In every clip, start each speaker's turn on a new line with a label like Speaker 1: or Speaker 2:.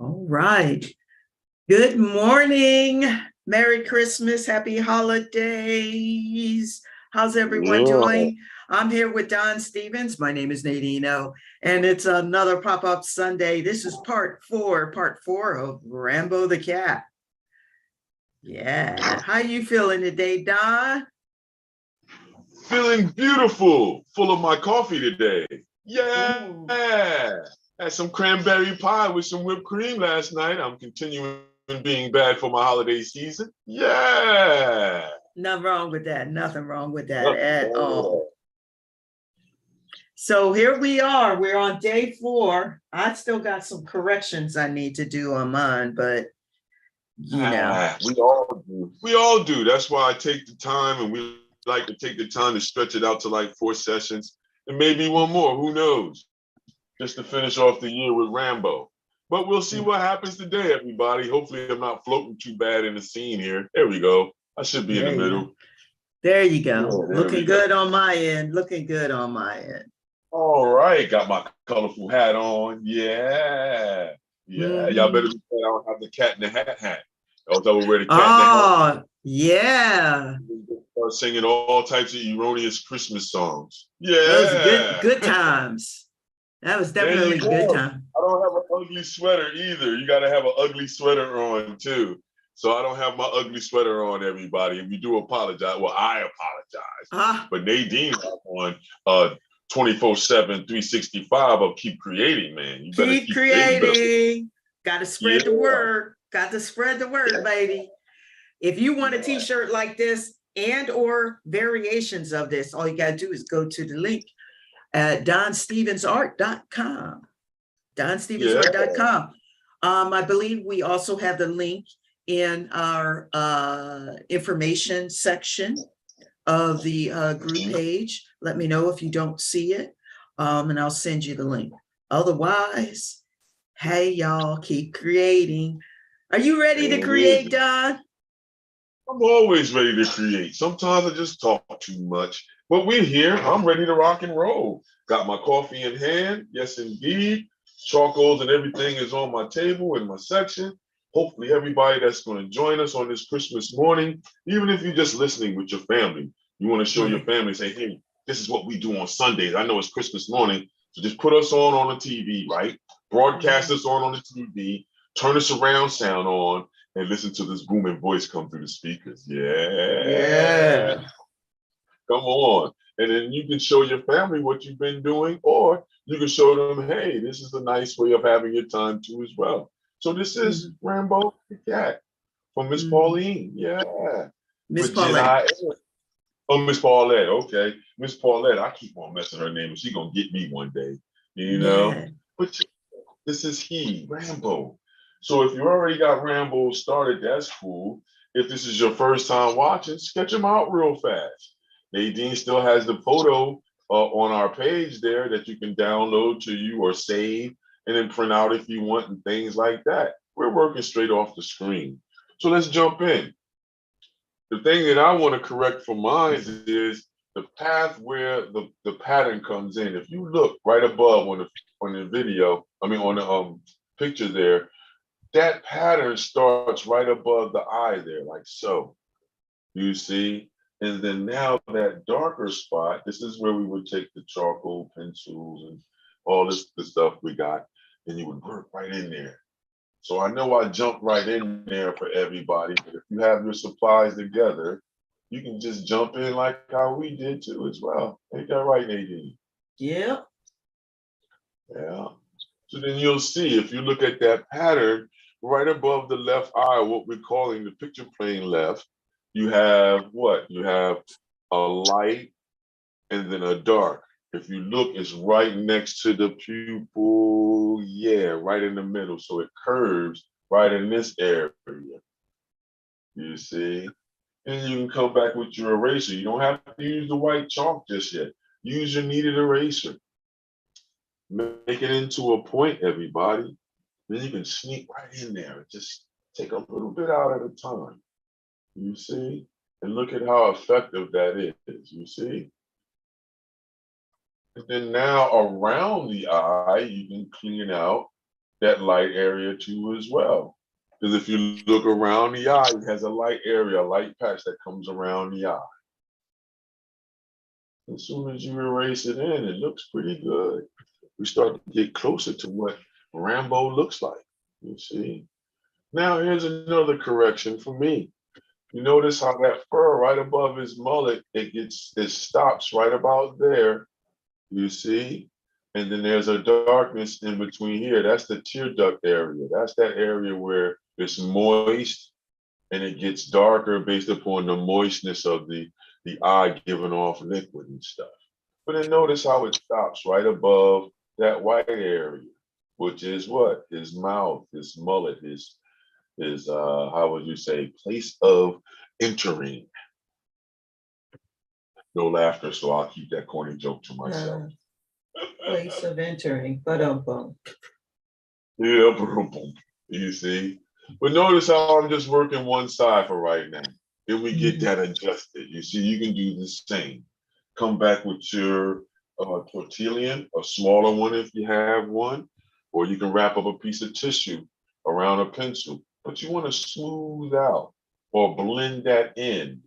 Speaker 1: All right. Good morning. Merry Christmas. Happy holidays. How's everyone
Speaker 2: Yeah,
Speaker 1: doing? I'm here with Don Stevens. My name is Nadine, and it's another pop-up Sunday. This is part four of Rambo the Cat. Yeah. How you feeling today, Don?
Speaker 2: feeling beautiful, full of my coffee today.
Speaker 1: Ooh,
Speaker 2: Yeah, had some cranberry pie with some whipped cream last night. I'm continuing being bad for my holiday season. Yeah.
Speaker 1: nothing wrong with that. Nothing wrong with that
Speaker 2: Nothing
Speaker 1: at
Speaker 2: wrong with
Speaker 1: all.
Speaker 2: that.
Speaker 1: So here we are. We're on day 4. I still got some corrections I need to do on mine, but you know.
Speaker 2: We all do. We all do. That's why I take the time, and we like to take the time to stretch it out to like 4 sessions and maybe one more. Who knows? Just to finish off the year with Rambo. But we'll see what happens today, everybody. Hopefully, I'm not floating too bad in the scene here. There we go. I should be in the
Speaker 1: There you go.
Speaker 2: middle.
Speaker 1: There you
Speaker 2: Yeah,
Speaker 1: go.
Speaker 2: there we
Speaker 1: Looking
Speaker 2: go.
Speaker 1: good on my end. Looking good on my end.
Speaker 2: All right, got my colorful hat on. Yeah, yeah. Y'all better
Speaker 1: Hmm.
Speaker 2: be glad I don't have the cat in the hat hat. Else I would wear the cat in the hat.
Speaker 1: Oh, yeah.
Speaker 2: Start singing all types of erroneous Christmas songs.
Speaker 1: Those are good,
Speaker 2: Yeah.
Speaker 1: good times. That was
Speaker 2: There you
Speaker 1: definitely good
Speaker 2: go.
Speaker 1: time.
Speaker 2: I don't have an ugly sweater either. You got to have an ugly sweater on too. So I don't have my ugly sweater on, everybody. If you do apologize, well, I apologize.
Speaker 1: Ah,
Speaker 2: But Nadine on 24/7, 365 of keep creating, man. You better
Speaker 1: keep
Speaker 2: keep creating. You better,
Speaker 1: creating. Got to
Speaker 2: yeah.
Speaker 1: spread the word. Got to spread the word, baby. If you want a
Speaker 2: Yeah.
Speaker 1: t-shirt like this and or variations of this, all you got to do is go to the link at donstevensart.com.
Speaker 2: Yeah.
Speaker 1: donstevensart.com. I believe we also have the link in our information section of the group page. Let me know if you don't see it, and I'll send you the link. Otherwise, hey, y'all, keep creating. Are you ready to
Speaker 2: There it is.
Speaker 1: create, Don?
Speaker 2: I'm always ready to create. Sometimes I just talk too much, but we're here. I'm ready to rock and roll. Got my coffee in hand. Yes, indeed. Charcoals and everything is on my table in my section. Hopefully, everybody that's going to join us on this Christmas morning, even if you're just listening with your family, you want to show your
Speaker 1: Yeah.
Speaker 2: family, say, hey, this is what we do on Sundays. I know it's Christmas morning, so just put us on the TV, right? Broadcast us on the TV, turn us around sound on, and listen to this booming voice come through the speakers. Yeah.
Speaker 1: Yeah.
Speaker 2: Come on. And then you can show your family what you've been doing, or you can show them, hey, this is a nice way of having your time too as well. So this is
Speaker 1: Mhm.
Speaker 2: Rambo the Cat from Miss
Speaker 1: Mhm.
Speaker 2: Pauline. Yeah.
Speaker 1: Miss
Speaker 2: With Jen
Speaker 1: Paulette.
Speaker 2: I. Oh, Miss Paulette. Okay. Miss Paulette. I keep on messing her name. She's gonna get me one day, you know.
Speaker 1: Yeah.
Speaker 2: But this is he, Rambo. So if you already got Rambo started, that's cool. If this is your first time watching, sketch him out real fast. Nadine still has the photo on our page there that you can download to you or save and then print out if you want and things like that. We're working straight off the screen. So let's jump in. The thing that I want to correct for mine is the path where the pattern comes in. If you look right above on the video, I mean on the picture there, that pattern starts right above the eye there, like so. You see? And then now that darker spot, this is where we would take the charcoal pencils and all this the stuff we got, and you would work right in there. So I know I jumped right in there for everybody, but if you have your supplies together, you can just jump in like how we did too as well. Ain't that right, Nadine?
Speaker 1: Yeah.
Speaker 2: Yeah. So then you'll see if you look at that pattern right above the left eye, what we're calling the picture plane left, you have what? You have a light and then a dark. If you look, it's right next to the pupil. Yeah, right in the middle. So it curves right in this area. You see? And you can come back with your eraser. You don't have to use the white chalk just yet. Use your kneaded eraser. Make it into a point, everybody. Then you can sneak right in there and just take a little bit out at a time. You see? And look at how effective that is. You see? And then now around the eye, you can clean out that light area too as well. Because if you look around the eye, it has a light area, a light patch that comes around the eye. As soon as you erase it in, it looks pretty good. We start to get closer to what Rambo looks like, you see. Now here's another correction for me. You notice how that fur right above his mullet, it stops right about there, you see? And then there's a darkness in between here. That's the tear duct area. That's that area where it's moist and it gets darker based upon the moistness of the eye giving off liquid and stuff. But then notice how it stops right above that white area, which is what? His mouth, his mullet, his how would you say, place of entering. No laughter, so I'll keep that corny joke to myself.
Speaker 1: Place of entering,
Speaker 2: Yeah, boom. You see? But notice how I'm just working one side for right now. Then we get that adjusted. You see, you can do the same. Come back with your tortillon, a smaller one if you have one, or you can wrap up a piece of tissue around a pencil. But you want to smooth out or blend that in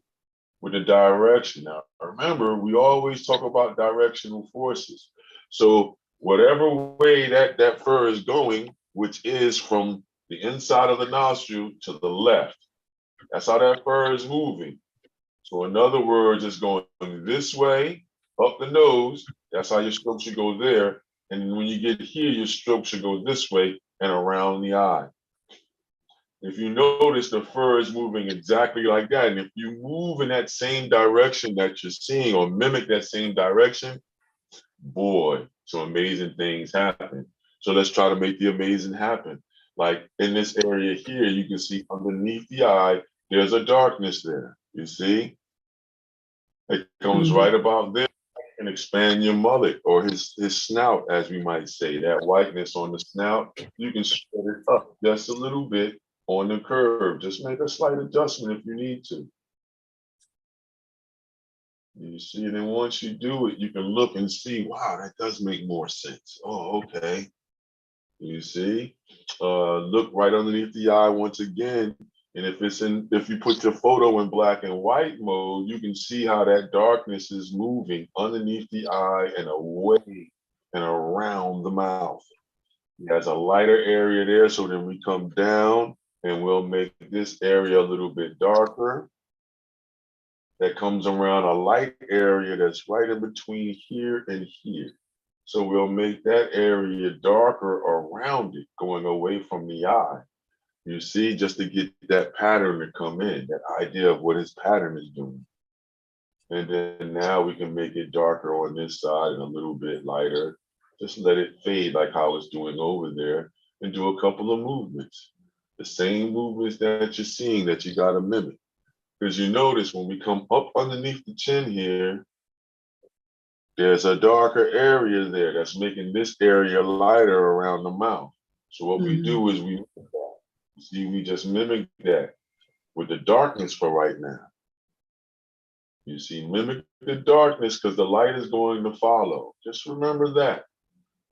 Speaker 2: with the direction. Now, remember, we always talk about directional forces. So whatever way that fur is going, which is from the inside of the nostril to the left, that's how that fur is moving. So in other words, it's going this way, up the nose. That's how your stroke should go there. And when you get here, your stroke should go this way and around the eye. If you notice, the fur is moving exactly like that. And if you move in that same direction that you're seeing or mimic that same direction, boy, some amazing things happen. So let's try to make the amazing happen. Like in this area here, you can see underneath the eye, there's a darkness there. You see? It comes right about there and expand your mullet or his snout, as we might say, that whiteness on the snout. You can spread it up just a little bit on the curve. Just make a slight adjustment if you need to. You see, and then once you do it, you can look and see, wow, that does make more sense. Oh, okay. You see, look right underneath the eye once again. And if you put your photo in black and white mode, you can see how that darkness is moving underneath the eye and away and around the mouth. He has a lighter area there, so then we come down and we'll make this area a little bit darker. That comes around a light area that's right in between here and here. So we'll make that area darker around it, going away from the eye. You see, just to get that pattern to come in, that idea of what his pattern is doing. And then now we can make it darker on this side and a little bit lighter. Just let it fade like how it's doing over there and do a couple of movements. The same movements that you're seeing that you got to mimic. Because you notice when we come up underneath the chin here, there's a darker area there that's making this area lighter around the mouth. So what we do is we just mimic that with the darkness for right now. You see, mimic the darkness because the light is going to follow. Just remember that.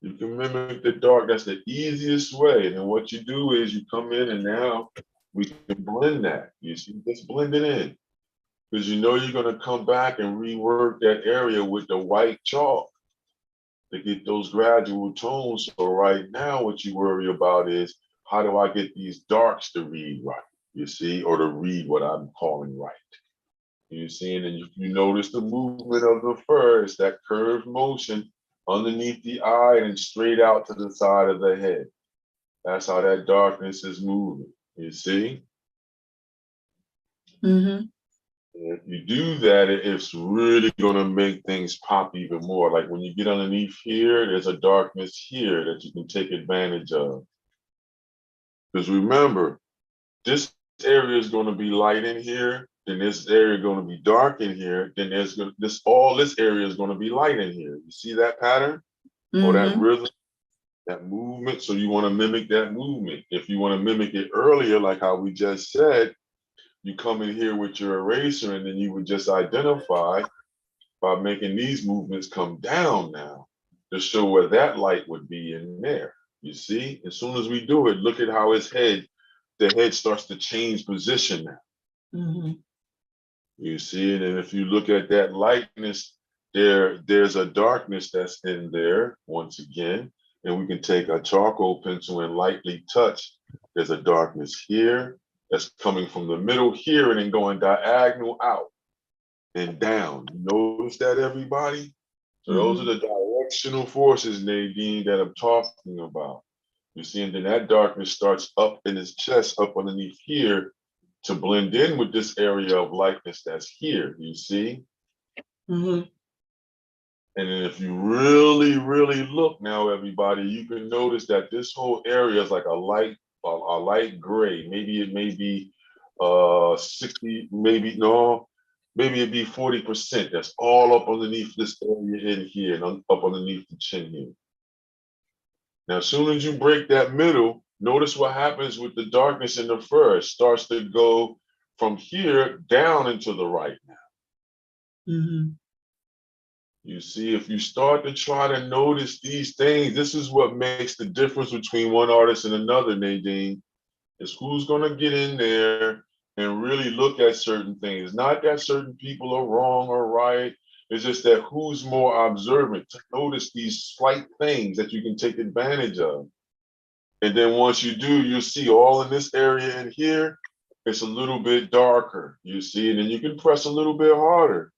Speaker 2: You can mimic the dark. That's the easiest way. And then what you do is you come in and now we can blend that. You see, just blend it in. Because you know you're going to come back and rework that area with the white chalk to get those gradual tones. So right now what you worry about is, how do I get these darks to read right, you see, or to read what I'm calling right. You see, and then you notice the movement of the fur. It's that curved motion underneath the eye and straight out to the side of the head. That's how that darkness is moving, you see? If you do that, it's really going to make things pop even more. Like when you get underneath here, there's a darkness here that you can take advantage of. Because remember, this area is going to be light in here, then this area is going to be dark in here, then there's all this area is going to be light in here. You see that pattern or that rhythm, that movement? So you want to mimic that movement. If you want to mimic it earlier, like how we just said, you come in here with your eraser and then you would just identify by making these movements come down now to show where that light would be in there. You see, as soon as we do it, look at how the head starts to change position now.
Speaker 1: Mhm.
Speaker 2: You see it, and if you look at that lightness, there's a darkness that's in there once again, and we can take a charcoal pencil and lightly touch. There's a darkness here that's coming from the middle here and then going diagonal out and down. You notice that, everybody? So those are
Speaker 1: Mhm.
Speaker 2: the directional forces, Nadine, that I'm talking about. You see, and then that darkness starts up in his chest, up underneath here, to blend in with this area of lightness that's here, you see?
Speaker 1: Mhm.
Speaker 2: And then if you really, really look now, everybody, you can notice that this whole area is like a light gray. Maybe it may be 60, maybe no, maybe it'd be 40%. That's all up underneath this area in here and up underneath the chin here. Now, as soon as you break that middle, notice what happens with the darkness in the fur. It starts to go from here down into the right now.
Speaker 1: Mhm.
Speaker 2: You see, if you start to try to notice these things, this is what makes the difference between one artist and another, Nadine, is who's going to get in there and really look at certain things. Not that certain people are wrong or right. It's just that who's more observant to notice these slight things that you can take advantage of. And then once you do, you see all in this area in here, it's a little bit darker, you see, and then you can press a little bit harder,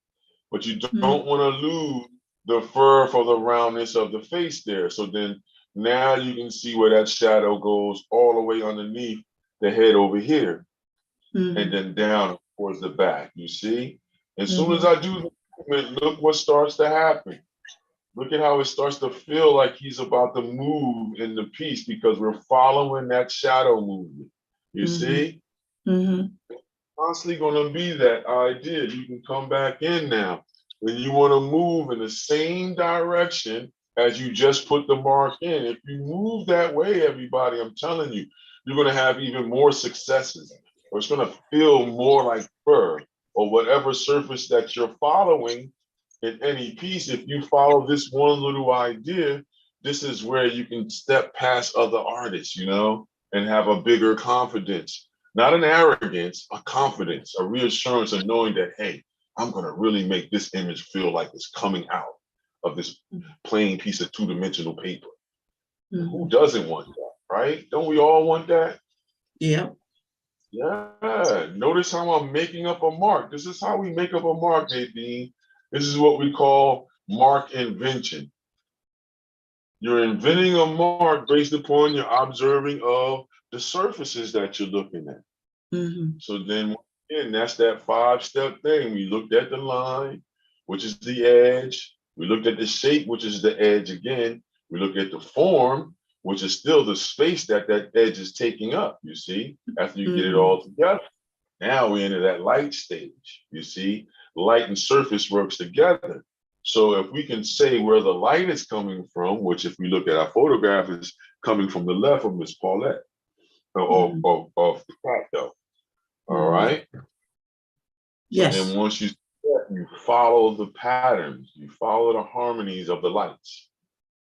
Speaker 2: but you
Speaker 1: Mhm.
Speaker 2: don't want to lose the fur for the roundness of the face there. So then now you can see where that shadow goes all the way underneath the head over here and
Speaker 1: Mhm.
Speaker 2: then down towards the back, you see? As soon as
Speaker 1: Mhm.
Speaker 2: I do the movement, look what starts to happen. Look at how it starts to feel like he's about to move in the piece because we're following that shadow movement. You
Speaker 1: Mhm.
Speaker 2: see?
Speaker 1: Mhm.
Speaker 2: Constantly going to be that idea. You can come back in now. When you want to move in the same direction as you just put the mark in. If you move that way, everybody, I'm telling you, you're going to have even more successes. Or it's going to feel more like fur or whatever surface that you're following in any piece. If you follow this one little idea, this is where you can step past other artists, and have a bigger confidence. Not an arrogance, a confidence, a reassurance of knowing that, hey, I'm going to really make this image feel like it's coming out of this plain piece of two-dimensional paper. Who
Speaker 1: Mhm.
Speaker 2: doesn't want that, right? Don't we all want that?
Speaker 1: Yeah.
Speaker 2: Yeah. Notice how I'm making up a mark. This is how we make up a mark, Nadine. This is what we call mark invention. You're inventing a mark based upon your observing of the surfaces that you're looking at.
Speaker 1: Mhm.
Speaker 2: So then again, that's that 5-step thing. We looked at the line, which is the edge. We looked at the shape, which is the edge again. We look at the form, which is still the space that that edge is taking up, you see, after you get it
Speaker 1: Mhm.
Speaker 2: all together. Now we're into that light stage, you see. Light and surface works together. So if we can say where the light is coming from, which if we look at our photograph is coming from the left of Miss Paulette,
Speaker 1: Mhm.
Speaker 2: of the cat though. All
Speaker 1: Mhm.
Speaker 2: right. So then
Speaker 1: Yes.
Speaker 2: once you follow the patterns, you follow the harmonies of the lights.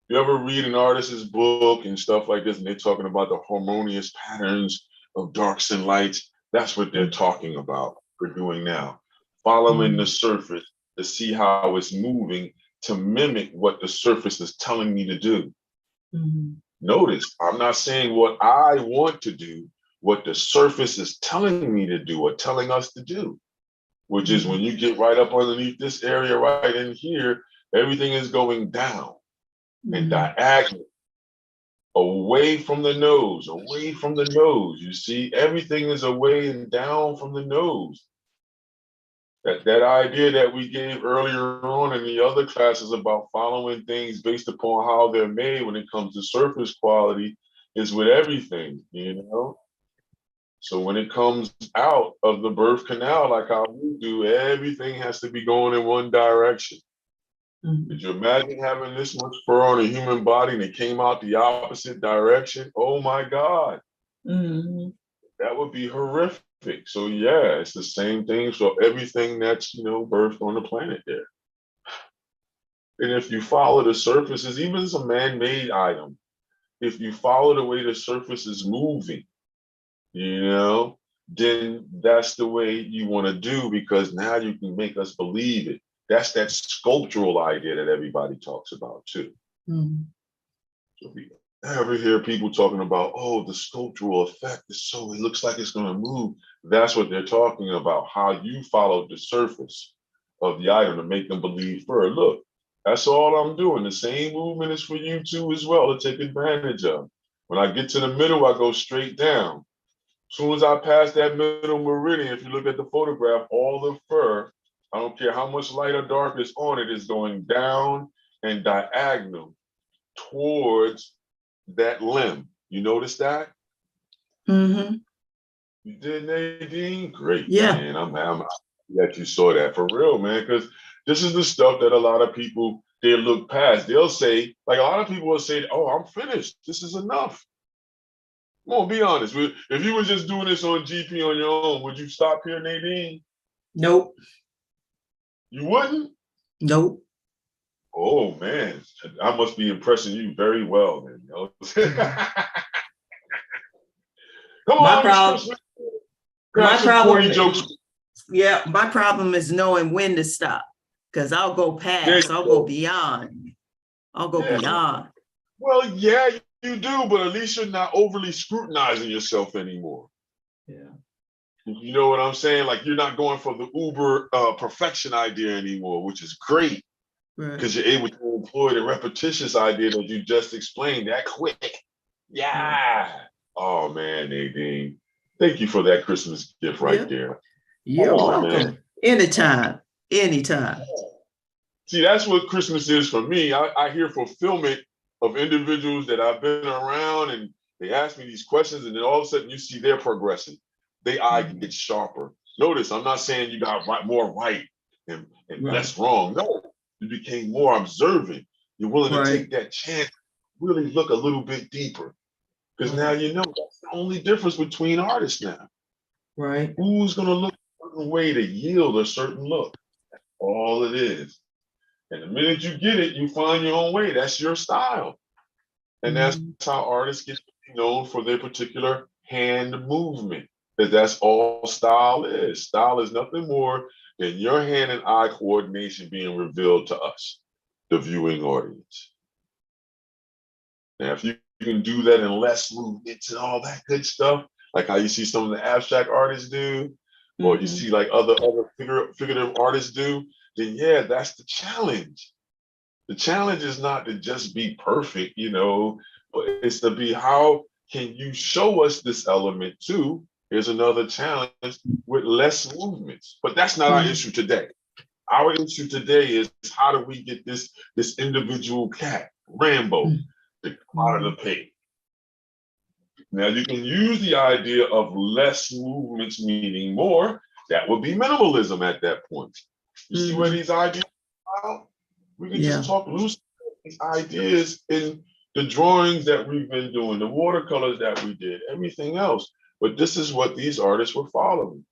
Speaker 2: You ever read an artist's book and stuff like this, and they're talking about the harmonious patterns of darks and lights? That's what they're talking about. We're doing now, following the
Speaker 1: Mhm.
Speaker 2: surface to see how it's moving to mimic what the surface is telling me to do.
Speaker 1: Mhm.
Speaker 2: Notice, I'm not saying what I want to do, what the surface is telling me to do or telling us to do, which is when
Speaker 1: Mhm.
Speaker 2: you get right up underneath this area right in here, everything is going down and
Speaker 1: Mhm.
Speaker 2: diagonal, away from the nose, away from the nose. You see, everything is away and down from the nose. That idea that we gave earlier on in the other classes about following things based upon how they're made when it comes to surface quality is with everything. So when it comes out of the birth canal, like how we do, everything has to be going in one direction. Could
Speaker 1: Mhm.
Speaker 2: you imagine having this much fur on a human body and it came out the opposite direction? Oh my God,
Speaker 1: Mhm.
Speaker 2: that would be horrific. So yeah, it's the same thing. So everything that's birthed on the planet there. And if you follow the surfaces, even as a man-made item, if you follow the way the surface is moving, you know, then that's the way you want to do, because now you can make us believe it. That's that sculptural idea that everybody talks about too.
Speaker 1: Mhm.
Speaker 2: So if you ever hear people talking about, oh, the sculptural effect is so, it looks like it's going to move. That's what they're talking about, how you follow the surface of the item to make them believe further. Look, that's all I'm doing. The same movement is for you too as well to take advantage of. When I get to the middle, I go straight down. As soon as I pass that middle meridian, if you look at the photograph, all the fur, I don't care how much light or dark is on it, is going down and diagonal towards that limb. You notice that?
Speaker 1: Mm-hmm.
Speaker 2: You did, Nadine? Great,
Speaker 1: Yeah.
Speaker 2: man. I'm happy that you saw that for real, man, because this is the stuff that a lot of people, they look past. They'll say, like a lot of people will say, oh, I'm finished. This is enough. Come on, be honest. If you were just doing this on GP on your own, would you stop here, Nadine?
Speaker 1: Nope.
Speaker 2: You wouldn't?
Speaker 1: Nope.
Speaker 2: Oh, man. I must be impressing you very well, then. You know? Come
Speaker 1: My
Speaker 2: on, it's
Speaker 1: problem.
Speaker 2: Christmas.
Speaker 1: My
Speaker 2: Have some
Speaker 1: problem.
Speaker 2: corny jokes.
Speaker 1: Yeah. My problem is knowing when to stop, because I'll go
Speaker 2: There
Speaker 1: past.
Speaker 2: you
Speaker 1: I'll go
Speaker 2: go.
Speaker 1: beyond. I'll go
Speaker 2: Yeah.
Speaker 1: beyond.
Speaker 2: Well, yeah, you do, but at least you're not overly scrutinizing yourself anymore.
Speaker 1: Yeah.
Speaker 2: You know what I'm saying? Like you're not going for the uber perfection idea anymore, which is great
Speaker 1: Right.
Speaker 2: because you're able to employ the repetitious idea that you just explained that quick. Yeah. Oh man, Nadine, thank you for that Christmas gift right
Speaker 1: Yeah.
Speaker 2: there.
Speaker 1: You're
Speaker 2: Oh
Speaker 1: welcome.
Speaker 2: man.
Speaker 1: Anytime. Anytime.
Speaker 2: See, that's what Christmas is for me. I hear fulfillment of individuals that I've been around, and they ask me these questions, and then all of a sudden you see their progression. Their eye gets sharper. Notice, I'm not saying you got more right and
Speaker 1: Right.
Speaker 2: less wrong. No, you became more observant. You're willing to take that chance, really look a little bit deeper. Because now you know that's the only difference between artists now.
Speaker 1: Right.
Speaker 2: Who's going to look a certain way to yield a certain look? That's all it is. And the minute you get it, you find your own way. That's your style. And that's how artists get known for their particular hand movement. Because that's all style is. Style is nothing more than your hand and eye coordination being revealed to us, the viewing audience. Now, if you can do that in less movements and all that good stuff, like how you see some of the abstract artists do, or you see like other figurative artists do, then yeah, that's the challenge. The challenge is not to just be perfect, you know, but it's to be how can you show us this element too? Here's another challenge with less movements. But that's not our issue today. Our issue today is how do we get this individual cat, Rambo, to come out of the page? Now you can use the idea of less movements meaning more. That would be minimalism at that point. You see where these ideas are out? We can just talk loose these ideas in the drawings that we've been doing, the watercolors that we did, everything else. But this is what these artists were following.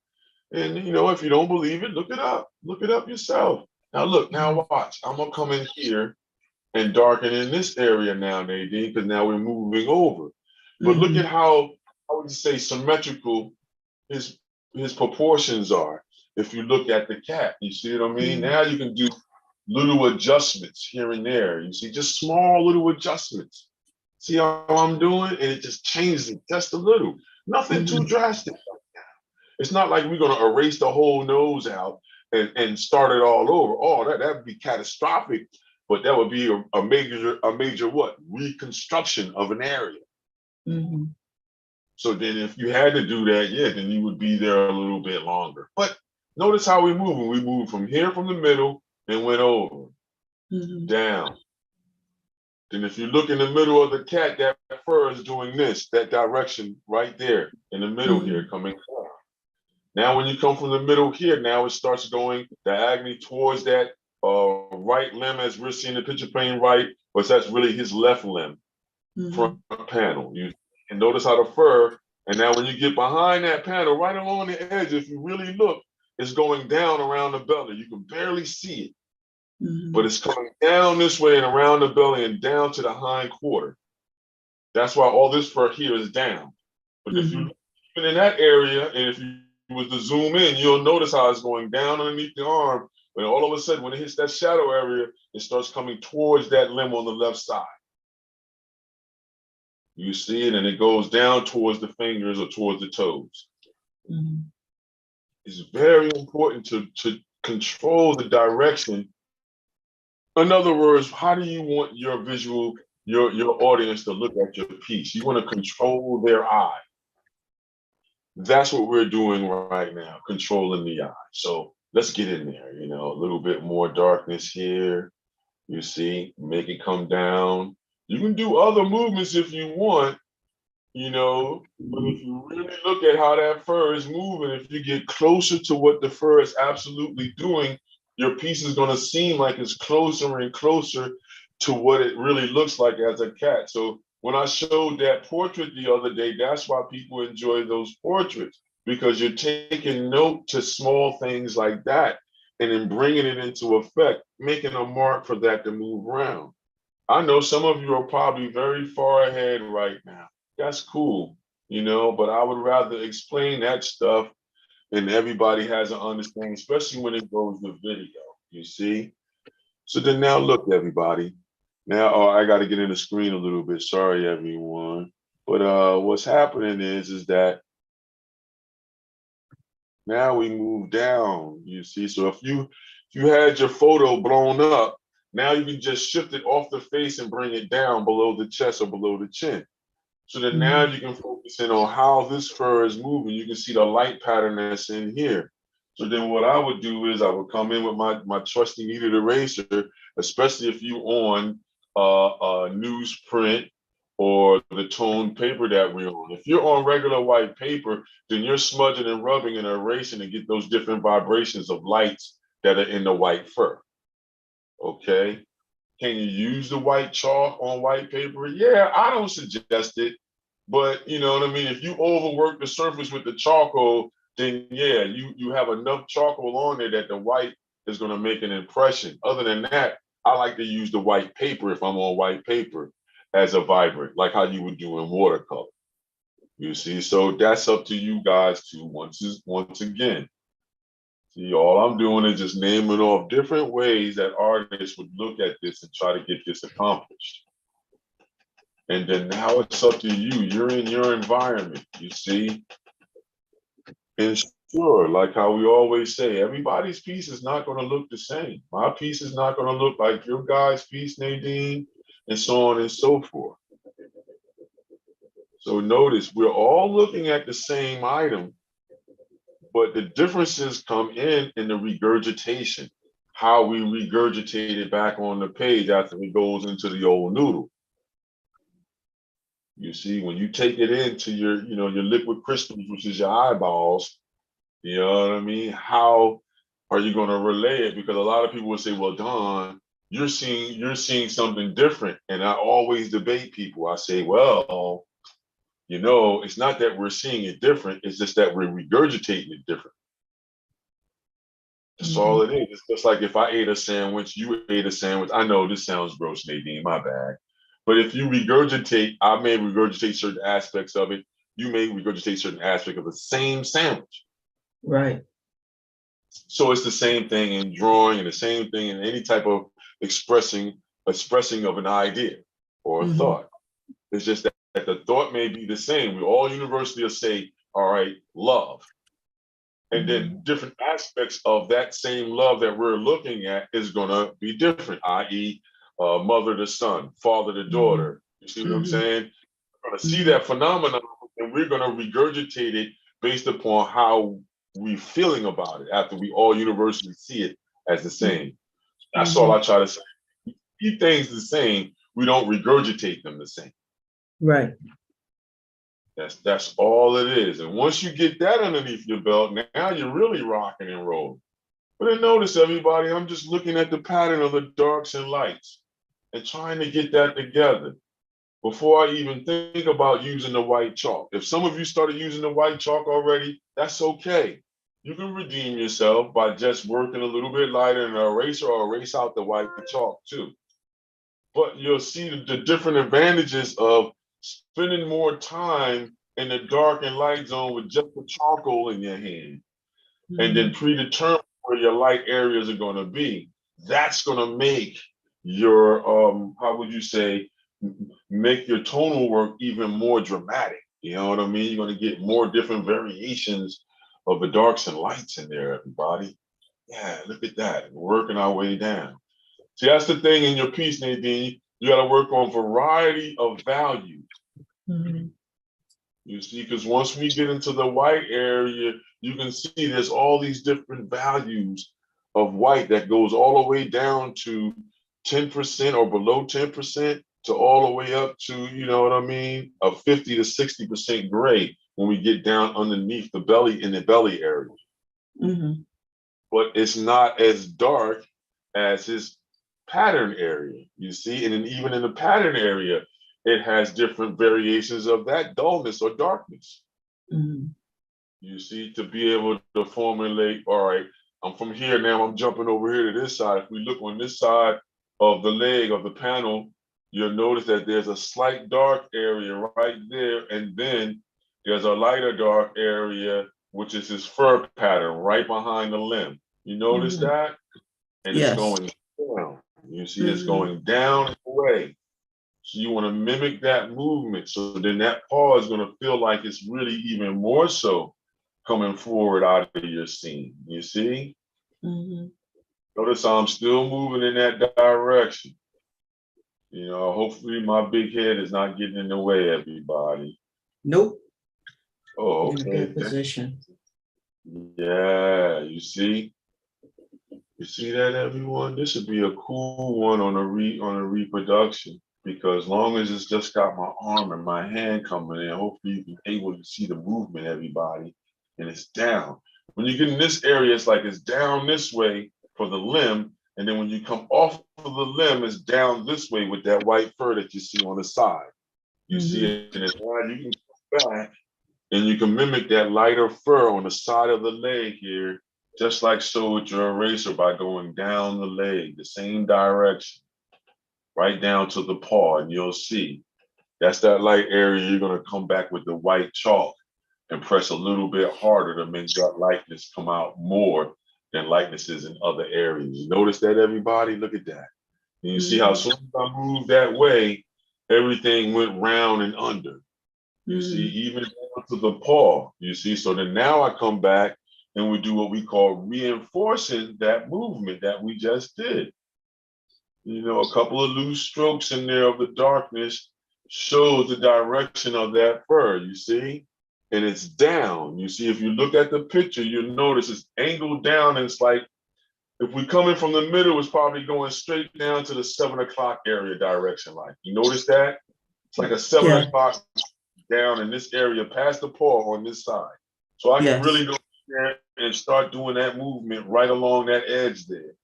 Speaker 2: And you know, if you don't believe it, look it up. Look it up yourself. Now look, now watch. I'm gonna come in here and darken in this area now, Nadine, because now we're moving over. But look at how I would say symmetrical his proportions are. If you look at the cat, you see what I mean? Now you can do little adjustments here and there. You see, just small little adjustments. See how I'm doing? And it just changes it just a little. Nothing too drastic. It's not like we're going to erase the whole nose out and start it all over. Oh, that would be catastrophic. But that would be a major what? Reconstruction of an area. So then if you had to do that, yeah, then you would be there a little bit longer. But notice how we move. We moved from here from the middle and went over, down. Then if you look in the middle of the cat, that fur is doing this, that direction right there in the middle here, coming down. Now when you come from the middle here, now it starts going diagonally towards that right limb as we're seeing the picture plane right, but that's really his left limb, front panel. You can notice how the fur, and now when you get behind that panel, right along the edge, if you really look, it's going down around the belly. You can barely see it. But it's coming down this way and around the belly and down to the hind quarter. That's why all this fur here is down. But if you even in that area, and if you was to zoom in, you'll notice how it's going down underneath the arm. But all of a sudden, when it hits that shadow area, it starts coming towards that limb on the left side. You see it, and it goes down towards the fingers or towards the toes. It's very important to control the direction. In other words, how do you want your visual, your audience to look at your piece? You want to control their eye. That's what we're doing right now, controlling the eye. So let's get in there, you know, a little bit more darkness here. You see, make it come down. You can do other movements if you want, you know, but if you really look at how that fur is moving, if you get closer to what the fur is absolutely doing, your piece is going to seem like it's closer and closer to what it really looks like as a cat. So when I showed that portrait the other day, that's why people enjoy those portraits, because you're taking note to small things like that and then bringing it into effect, making a mark for that to move around. I know some of you are probably very far ahead right now. That's cool, you know, but I would rather explain that stuff and everybody has an understanding, especially when it goes to video, you see? So then now look, everybody. Now, oh, I got to get in the screen a little bit. Sorry, everyone. But what's happening is that now we move down, you see? So if you had your photo blown up, now you can just shift it off the face and bring it down below the chest or below the chin. So then now you can focus in on how this fur is moving. You can see the light pattern that's in here. So then what I would do is I would come in with my trusty kneaded eraser, especially if you on newsprint or the toned paper that we're on. If you're on regular white paper, then you're smudging and rubbing and erasing to get those different vibrations of lights that are in the white fur. Okay. Can you use the white chalk on white paper? Yeah, I don't suggest it, but you know what I mean? If you overwork the surface with the charcoal, then yeah, you have enough charcoal on there that the white is going to make an impression. Other than that, I like to use the white paper if I'm on white paper as a vibrant, like how you would do in watercolor. You see, so that's up to you guys to once again. See, all I'm doing is just naming off different ways that artists would look at this and try to get this accomplished. And then now it's up to you. You're in your environment, you see? And sure, like how we always say, everybody's piece is not going to look the same. My piece is not going to look like your guy's piece, Nadine, and so on and so forth. So notice, we're all looking at the same item, but the differences come in the regurgitation, how we regurgitate it back on the page after it goes into the old noodle. You see, when you take it into your, you know, your liquid crystals, which is your eyeballs, you know what I mean? How are you going to relay it? Because a lot of people will say, well, Don, you're seeing something different. And I always debate people. I say, well, you know, it's not that we're seeing it different. It's just that we're regurgitating it different. That's all it is. It's just like if I ate a sandwich, you ate a sandwich. I know this sounds gross, Nadine, my bad. But if you regurgitate, I may regurgitate certain aspects of it. You may regurgitate certain aspects of the same sandwich.
Speaker 1: Right.
Speaker 2: So it's the same thing in drawing and the same thing in any type of expressing of an idea or a thought. It's just that the thought may be the same. We all universally will say, all right, love. And then different aspects of that same love that we're looking at is going to be different, i.e., mother to son, father to daughter. You see what I'm saying? We're going to see that phenomenon and we're going to regurgitate it based upon how we're feeling about it after we all universally see it as the same. That's all I try to say. We keep things the same. We don't regurgitate them the same.
Speaker 1: Right.
Speaker 2: That's all it is. And once you get that underneath your belt, now you're really rocking and rolling. But then notice, everybody, I'm just looking at the pattern of the darks and lights and trying to get that together before I even think about using the white chalk. If some of you started using the white chalk already, that's okay. You can redeem yourself by just working a little bit lighter in an eraser or erase out the white chalk too. But you'll see the different advantages of spending more time in the dark and light zone with just the charcoal in your hand, and then predetermine where your light areas are going to be. That's going to make your how would you say, make your tonal work even more dramatic. You know what I mean? You're going to get more different variations of the darks and lights in there, everybody. Yeah, look at that. We're working our way down. See, that's the thing in your piece, Nadine. You got to work on variety of value. You see, because once we get into the white area, you can see there's all these different values of white that goes all the way down to 10% or below 10% to all the way up to, you know what I mean, a 50 to 60% gray when we get down underneath the belly in the belly area. But it's not as dark as his pattern area, you see, and then even in the pattern area, it has different variations of that dullness or darkness. You see, to be able to formulate, all right, I'm from here now, I'm jumping over here to this side. If we look on this side of the leg of the panel, you'll notice that there's a slight dark area right there, and then there's a lighter dark area, which is his fur pattern right behind the limb. You notice that? And it's going down. You see, it's going down and away. So you want to mimic that movement. So then that paw is going to feel like it's really even more so coming forward out of your scene. You see? Notice I'm still moving in that direction. You know, hopefully my big head is not getting in the way, everybody.
Speaker 1: Nope.
Speaker 2: Oh,
Speaker 1: in a
Speaker 2: okay.
Speaker 1: good position.
Speaker 2: Yeah, you see? You see that, everyone? This would be a cool one on a reproduction, because long as it's just got my arm and my hand coming in, hopefully you can able to see the movement, everybody, and it's down. When you get in this area, it's like it's down this way for the limb, and then when you come off of the limb, it's down this way with that white fur that you see on the side. You see it, and it's wide. You can come back, and you can mimic that lighter fur on the side of the leg here, just like so with your eraser, by going down the leg, the same direction, right down to the paw, and you'll see. That's that light area. You're gonna come back with the white chalk and press a little bit harder to make that lightness come out more than lightnesses in other areas. You notice that, everybody? Look at that. And you see how soon as I moved that way, everything went round and under. You see, even down to the paw, you see. So then now I come back and we do what we call reinforcing that movement that we just did. You know, a couple of loose strokes in there of the darkness shows the direction of that fur, you see? And it's down. You see, if you look at the picture, you'll notice it's angled down, and it's like, if we come in from the middle, it's probably going straight down to the 7 o'clock area direction. Like, you notice that? It's like a 7 o'clock down in this area past the paw on this side. So I can really go there and start doing that movement right along that edge there.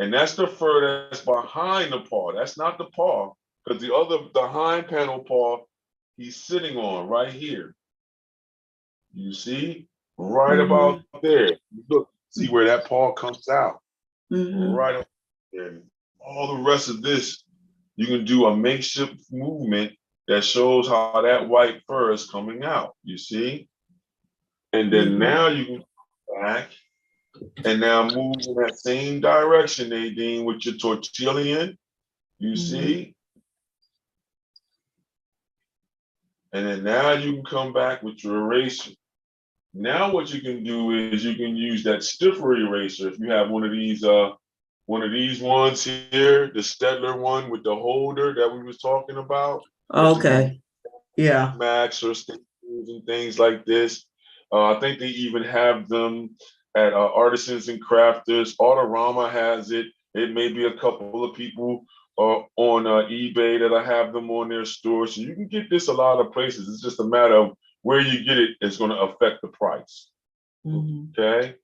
Speaker 2: And that's the fur that's behind the paw. That's not the paw, because the hind panel paw, he's sitting on right here. You see? Right about there. Look, see where that paw comes out. Right up there. And all the rest of this, you can do a makeshift movement that shows how that white fur is coming out. You see? And then now you can go back and now move in that same direction, Nadine, with your tortillon. You see? And then now you can come back with your eraser. Now what you can do is you can use that stiffer eraser. If you have one of these ones here, the Stettler one with the holder that we was talking about.
Speaker 1: Okay. Yeah.
Speaker 2: Max or stickers and things like this. I think they even have them at Artisans and Crafters. Autorama has it. It may be a couple of people on eBay that I have them on their store. So you can get this a lot of places. It's just a matter of where you get it is going to affect the price. Okay?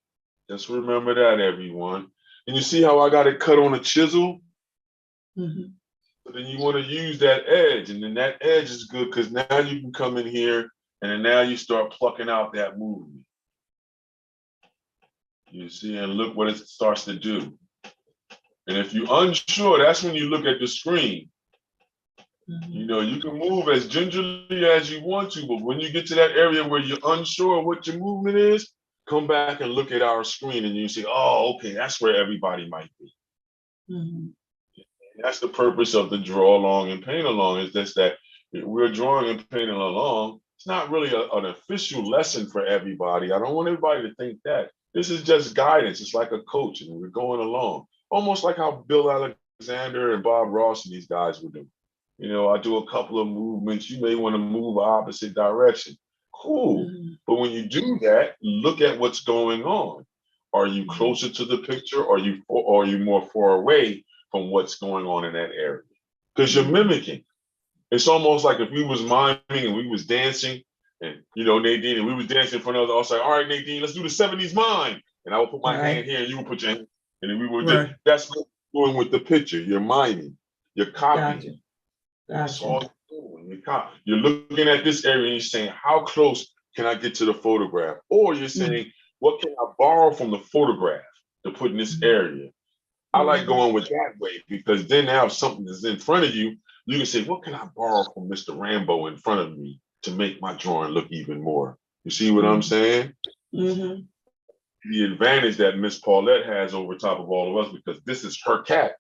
Speaker 2: Just remember that, everyone. And you see how I got it cut on a chisel? So then you want to use that edge, and then that edge is good because now you can come in here and then now you start plucking out that movement. You see, and look what it starts to do. And if you're unsure, that's when you look at the screen. You know, you can move as gingerly as you want to, but when you get to that area where you're unsure of what your movement is, come back and look at our screen and you say, oh, okay, that's where everybody might be.
Speaker 1: Mhm.
Speaker 2: That's the purpose of the draw along and paint along, is just that we're drawing and painting along. It's not really an official lesson for everybody. I don't want everybody to think that. This is just guidance. It's like a coach, and we're going along. Almost like how Bill Alexander and Bob Ross and these guys were doing. You know, I do a couple of movements. You may want to move opposite direction. Cool.
Speaker 1: Mhm.
Speaker 2: But when you do that, look at what's going on. Are you closer to the picture, or are you more far away from what's going on in that area? Because you're mimicking. It's almost like if we was miming and we was dancing, and you know, Nadine, and we was dancing in front of us, I was like, all right, Nadine, let's do the 70s mime. And I would put my hand
Speaker 1: Right,
Speaker 2: here and you would put your hand, and then we would
Speaker 1: right.
Speaker 2: that's what you're doing with the picture. You're miming, you're
Speaker 1: Gotcha,
Speaker 2: copying. That's
Speaker 1: gotcha.
Speaker 2: all you're doing. You're looking at this area and you're saying, how close can I get to the photograph? Or you're saying, what can I borrow from the photograph to put in this area? I like
Speaker 1: Mhm.
Speaker 2: going with that way, because then now if something is in front of you, you can say, what can I borrow from Mr. Rambo in front of me to make my drawing look even more? You see what I'm
Speaker 1: Mhm.
Speaker 2: saying?
Speaker 1: Mhm.
Speaker 2: The advantage that Miss Paulette has over top of all of us, because this is her cat.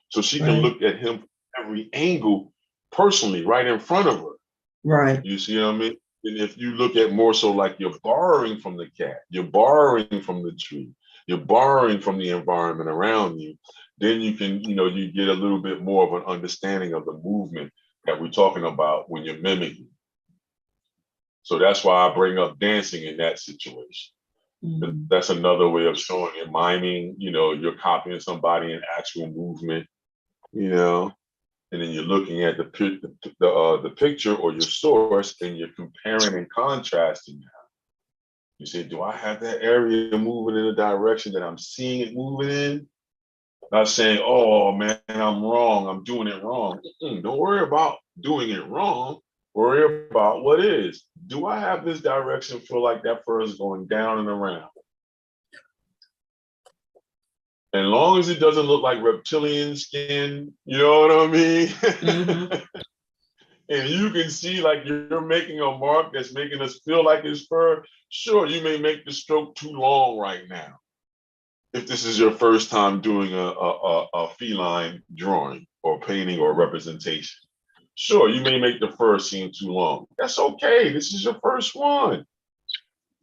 Speaker 2: So she can
Speaker 1: Right,
Speaker 2: look at him from every angle personally right in front of her.
Speaker 1: right.
Speaker 2: You see what I mean? And if you look at more so like you're borrowing from the cat, you're borrowing from the tree, you're borrowing from the environment around you, then you can, you know, you get a little bit more of an understanding of the movement that we're talking about when you're mimicking. So that's why I bring up dancing in that situation.
Speaker 1: Mhm.
Speaker 2: That's another way of showing it. Miming, you know, you're copying somebody in actual movement, you know, and then you're looking at the picture or your source, and you're comparing and contrasting now. You say, do I have that area moving in the direction that I'm seeing it moving in? Not saying, oh man, I'm wrong, I'm doing it wrong. Don't worry about doing it wrong. Worry about what is. Do I have this direction feel like that fur is going down and around? And long as it doesn't look like reptilian skin, you know what I
Speaker 1: Mhm.
Speaker 2: mean? And you can see like you're making a mark that's making us feel like it's fur, sure, you may make the stroke too long right now. If this is your first time doing a feline drawing or painting or representation, sure, you may make the fur seem too long. That's okay. This is your first one.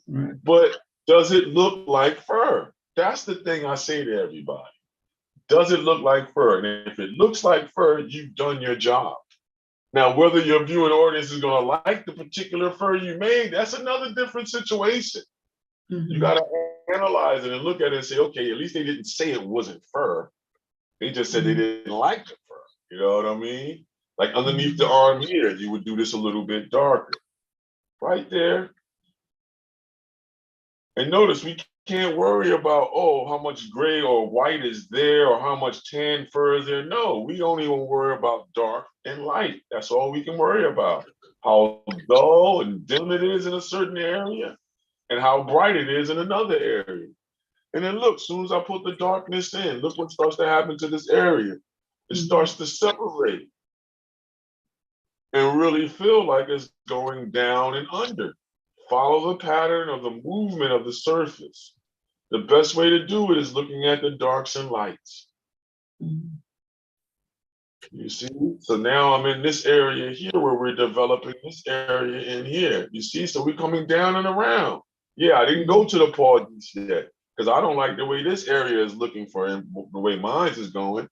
Speaker 1: Right.
Speaker 2: But does it look like fur? That's the thing I say to everybody. Does it look like fur? And if it looks like fur, you've done your job. Now, whether your viewing audience is going to like the particular fur you made, that's another different situation. You got
Speaker 1: Mhm.
Speaker 2: to analyze it and look at it and say, okay, at least they didn't say it wasn't fur. They just said they
Speaker 1: Mhm.
Speaker 2: didn't like the fur. You know what I mean? Like underneath the
Speaker 1: Mhm.
Speaker 2: arm here, you would do this a little bit darker. Right there. And notice we can't worry about, oh, how much gray or white is there or how much tan fur is there. No, we only want to worry about dark and light. That's all we can worry about. How dull and dim it is in a certain area and how bright it is in another area. And then look, as soon as I put the darkness in, look what starts to happen to this area. It
Speaker 1: Mhm.
Speaker 2: starts to separate and really feel like it's going down and under. Follow the pattern of the movement of the surface. The best way to do it is looking at the darks and lights.
Speaker 1: Mhm.
Speaker 2: You see? So now I'm in this area here where we're developing this area in here. You see? So we're coming down and around. Yeah, I didn't go
Speaker 1: Mhm.
Speaker 2: to the parties yet because I don't like the way this area is looking for him, the way mine is going.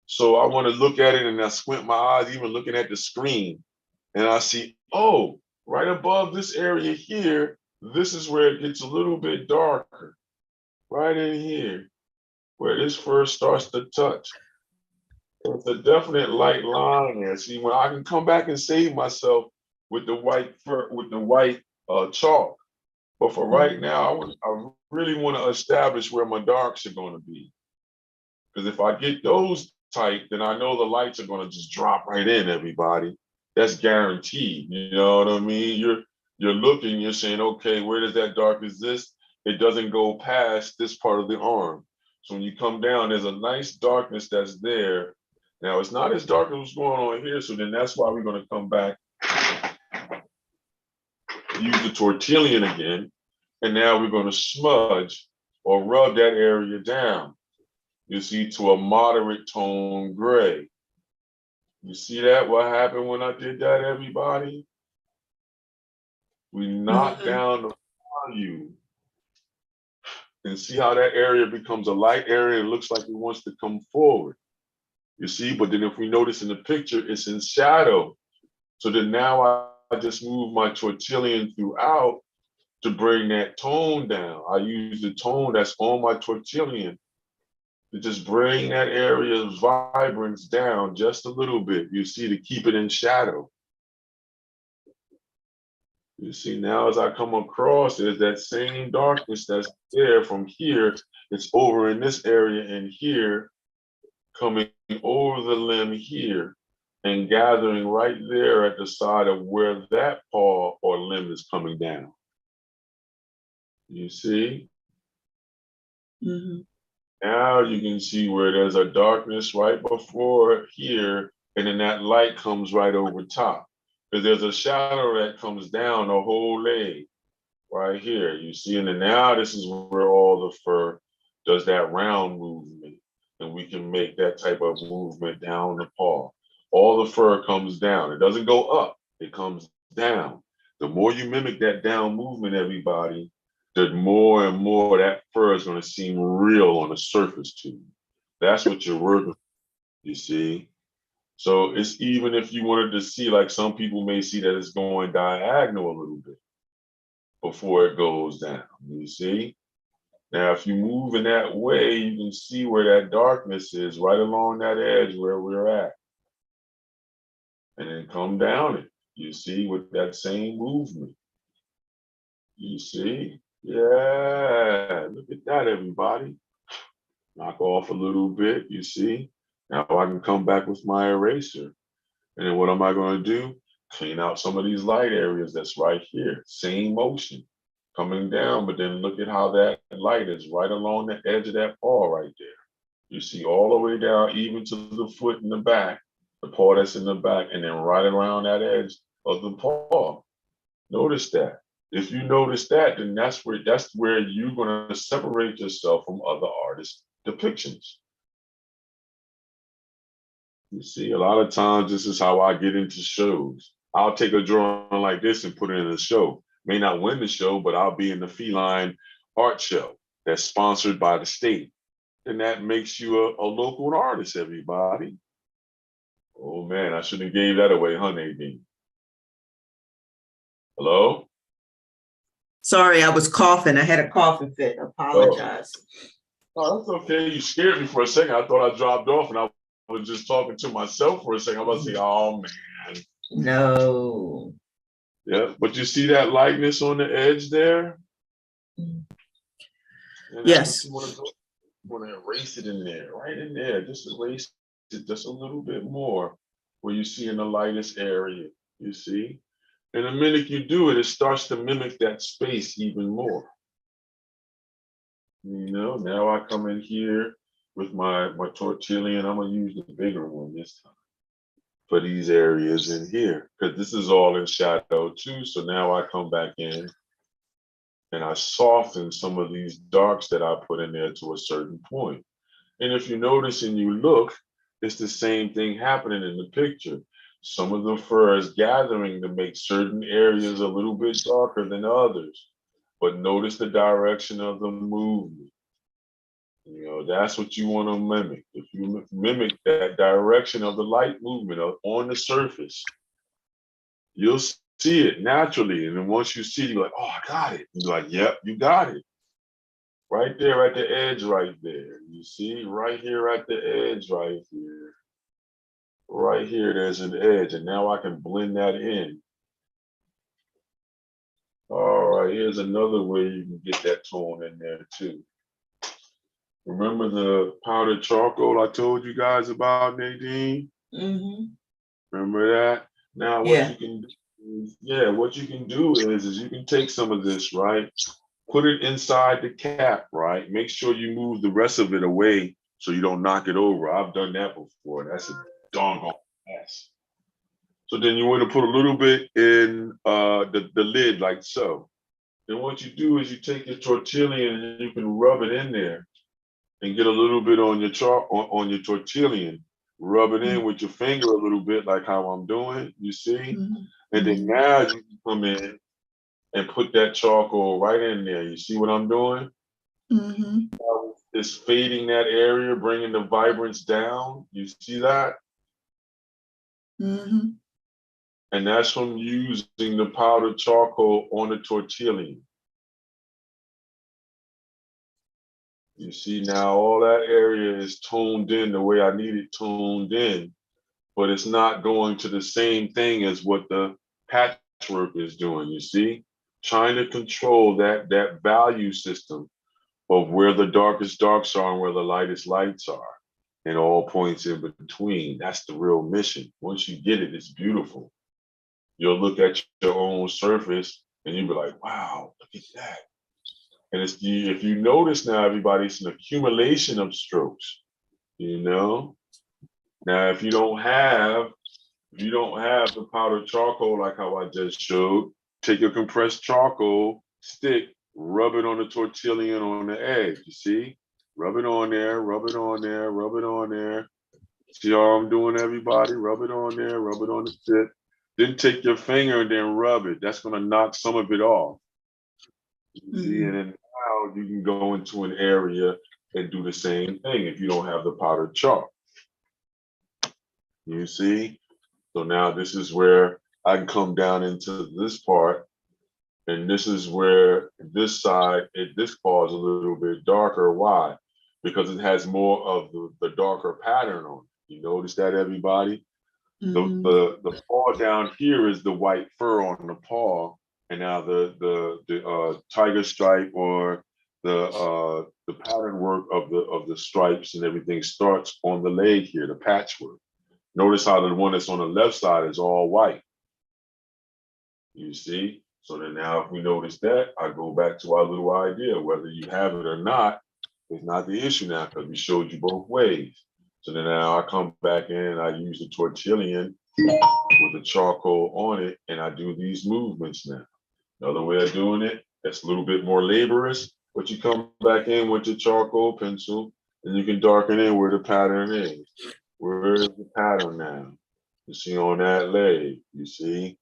Speaker 2: So I want to look at it and I squint my eyes, even looking at the screen. And I see, oh, right above this area here, this is where it gets a little bit darker. Right in here, where this first starts to touch. It's a definite light line there. See, when I can come back and save myself with the white fur, with the white chalk. But for right
Speaker 1: Mhm.
Speaker 2: now, I really want to establish where my darks are going to be. Because if I get those tight, then I know the lights are going to just drop right in, everybody. That's guaranteed. You know what I mean? You're looking, you're saying, okay, where does that dark exist? It doesn't go past this part of the arm. So when you come down, there's a nice darkness that's there Now it's not as dark as what's going on here, so then that's why we're gonna come back, use the tortillon again, and now we're gonna smudge or rub that area down, you see, to a moderate tone gray. You see that, what happened when I did that, everybody? We knocked down the volume. And see how that area becomes a light area. It looks like it wants to come forward. You see, but then if we notice in the picture, it's in shadow. So then now I just move my tortillon throughout to bring that tone down. I use the tone that's on my tortillon to just bring that area's vibrance down just a little bit, you see, to keep it in shadow. You see, now as I come across, there's that same darkness that's there from here. It's over in this area and here, coming over the limb here and gathering right there at the side of where that paw or limb is coming down. You see? Now you can see where there's a darkness right before here, and then that light comes right over top. Because there's a shadow that comes down the whole leg right here. You see, and then now this is where all the fur does that round movement, and we can make that type of movement down the paw. All the fur comes down. It doesn't go up, it comes down. The more you mimic that down movement, everybody, the more and more that fur is going to seem real on the surface to you. That's what you're working with, you see. So it's even if you wanted to see, like some people may see that it's going diagonal a little bit before it goes down, you see? Now, if you move in that way, you can see where that darkness is right along that edge where we're at. And then come down it, you see, with that same movement. You see? Yeah, look at that, everybody. Knock off a little bit, you see? Now I can come back with my eraser. And then what am I going to do? Clean out some of these light areas that's right here. Same motion coming down, but then look at how that light is right along the edge of that paw right there. You see all the way down, even to the foot in the back, the paw that's in the back, and then right around that edge of the paw. Notice that. If you notice that, then that's where you're going to separate yourself from other artists' depictions. You see, a lot of times this is how I get into shows. I'll take a drawing like this and put it in a show. May not win the show, but I'll be in the feline art show that's sponsored by the state. And that makes you a local artist, everybody. Oh man, I shouldn't have gave that away, huh, Nadine? Hello?
Speaker 1: Sorry, I was coughing. I had a coughing fit. Apologize.
Speaker 2: Oh, that's okay. You scared me for a second. I thought I dropped off and I was just talking to myself for a second. I was about to say, oh man.
Speaker 1: No.
Speaker 2: Yeah, but you see that lightness on the edge there?
Speaker 1: Yes.
Speaker 2: You want to erase it in there, right in there. Just erase it just a little bit more where you see in the lightest area, you see? And the minute you do it, it starts to mimic that space even more. You know, now I come in here with my tortillon. I'm gonna use the bigger one this time for these areas in here, because this is all in shadow too. So now I come back in and I soften some of these darks that I put in there to a certain point. And if you notice and you look, it's the same thing happening in the picture. Some of the fur is gathering to make certain areas a little bit darker than others. But notice the direction of the movement. You know, that's what you want to mimic. If you mimic that direction of the light movement on the surface, you'll see it naturally. And then once you see it, you're like, oh, I got it. You're like, yep, you got it. Right there at the edge right there. You see, right here at the edge right here. Right here, there's an edge. And now I can blend that in. All right, here's another way you can get that tone in there too. Remember the powdered charcoal I told you guys about, Nadine? Remember that? Now what you can do, what you can do is you can take some of this, right? Put it inside the cap, right? Make sure you move the rest of it away so you don't knock it over. I've done that before. doggone mess. So then you want to put a little bit in the lid like so. Then what you do is you take your tortilla and you can rub it in there and get a little bit on your on your tortilla. Rub it in with your finger a little bit like how I'm doing, you see? And then now you can come in and put that charcoal right in there. You see what I'm doing? It's fading that area, bringing the vibrance down. You see that? And that's from using the powdered charcoal on the tortilla. You see now all that area is toned in the way I need it toned in, but it's not going to the same thing as what the patchwork is doing, you see? Trying to control that value system of where the darkest darks are and where the lightest lights are, and all points in between. That's the real mission. Once you get it, it's beautiful. You'll look at your own surface and you'll be like, wow, look at that. And it's if you notice now, everybody, it's an accumulation of strokes, you know? Now, if you don't have the powdered charcoal like how I just showed, take your compressed charcoal stick, rub it on the tortilla and on the egg, you see? Rub it on there, rub it on there, rub it on there. See how I'm doing, everybody? Rub it on there, rub it on the tip. Then take your finger and then rub it. That's gonna knock some of it off. You see, and then now you can go into an area and do the same thing if you don't have the powdered chalk. You see? So now this is where I can come down into this part, and this is where this side, this part is a little bit darker. Why? Because it has more of the darker pattern on it. You notice that, everybody? The paw down here is the white fur on the paw, and now the tiger stripe or the pattern work of the stripes and everything starts on the leg here, the patchwork. Notice how the one that's on the left side is all white. You see? So then now if we notice that, I go back to our little idea, whether you have it or not, is not the issue now because we showed you both ways. So then now I come back in and I use the tortilla with the charcoal on it and I do these movements now. Another way of doing it, that's a little bit more laborious, but you come back in with your charcoal pencil and you can darken in where the pattern is. Where is the pattern now? You see on that leg, you see?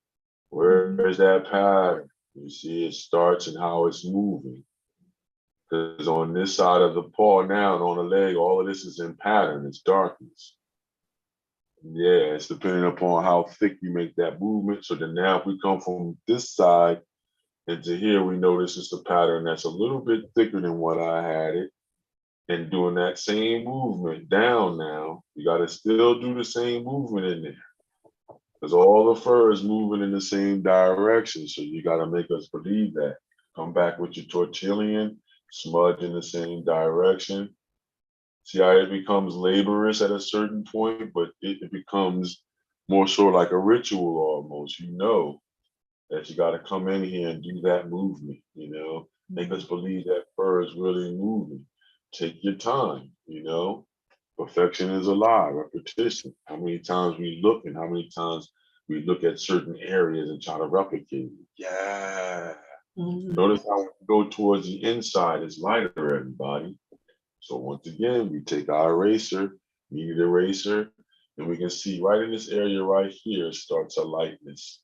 Speaker 2: Where is that pattern? You see it starts and how it's moving. Because on this side of the paw now and on the leg, all of this is in pattern, it's darkness. Yeah, it's depending upon how thick you make that movement. So then now if we come from this side into here, we notice it's a pattern that's a little bit thicker than what I had it. And doing that same movement down now, you got to still do the same movement in there. Because all the fur is moving in the same direction. So you got to make us believe that. Come back with your tortilla, smudge in the same direction. See how it becomes laborious at a certain point, but it becomes more so like a ritual almost. You know that you got to come in here and do that movement, you know, make us believe that fur is really moving. Take your time, you know. Perfection is a lie, repetition. How many times we look and how many times we look at certain areas and try to replicate it. Yeah. Notice how we go towards the inside is lighter, everybody. So once again, we take our eraser, kneaded eraser, and we can see right in this area right here starts a lightness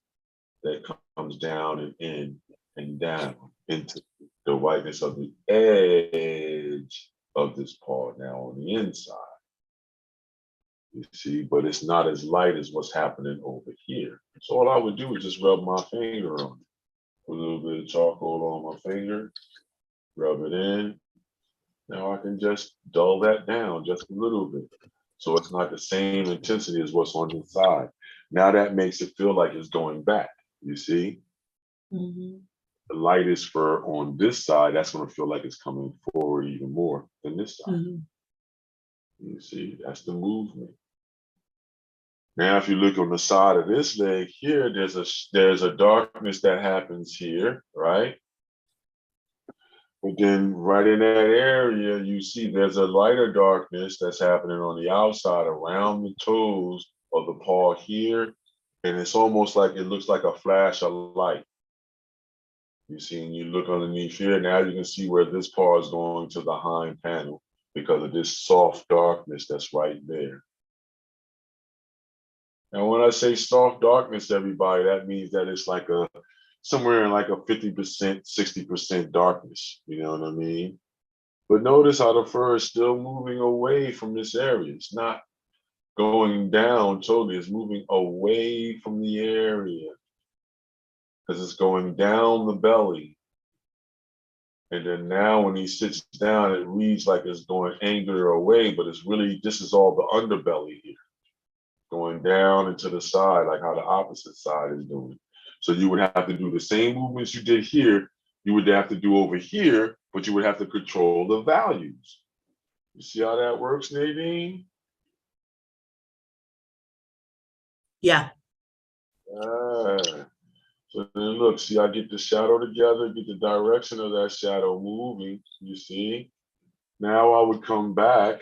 Speaker 2: that comes down and in and down into the whiteness of the edge of this paw now on the inside. You see, but it's not as light as what's happening over here. So all I would do is just rub my finger on it. Put a little bit of charcoal on my finger, rub it in. Now I can just dull that down just a little bit. So it's not the same intensity as what's on the side. Now that makes it feel like it's going back, you see? The lightest fur on this side, that's gonna feel like it's coming forward even more than this side. You see, that's the movement. Now, if you look on the side of this leg here, there's a darkness that happens here, right? But then right in that area, you see there's a lighter darkness that's happening on the outside around the toes of the paw here, and it's almost like it looks like a flash of light. You see, and you look underneath here, now you can see where this paw is going to the hind panel because of this soft darkness that's right there. And when I say soft darkness, everybody, that means that it's like a somewhere in like a 50%, 60% darkness. You know what I mean? But notice how the fur is still moving away from this area. It's not going down totally, it's moving away from the area because it's going down the belly. And then now when he sits down, it reads like it's going angular away, but it's really, this is all the underbelly here, going down and to the side, like how the opposite side is doing. So you would have to do the same movements you did here, you would have to do over here, but you would have to control the values. You see how that works, Nadine?
Speaker 1: Yeah.
Speaker 2: So then look, see, I get the shadow together, get the direction of that shadow moving, you see? Now I would come back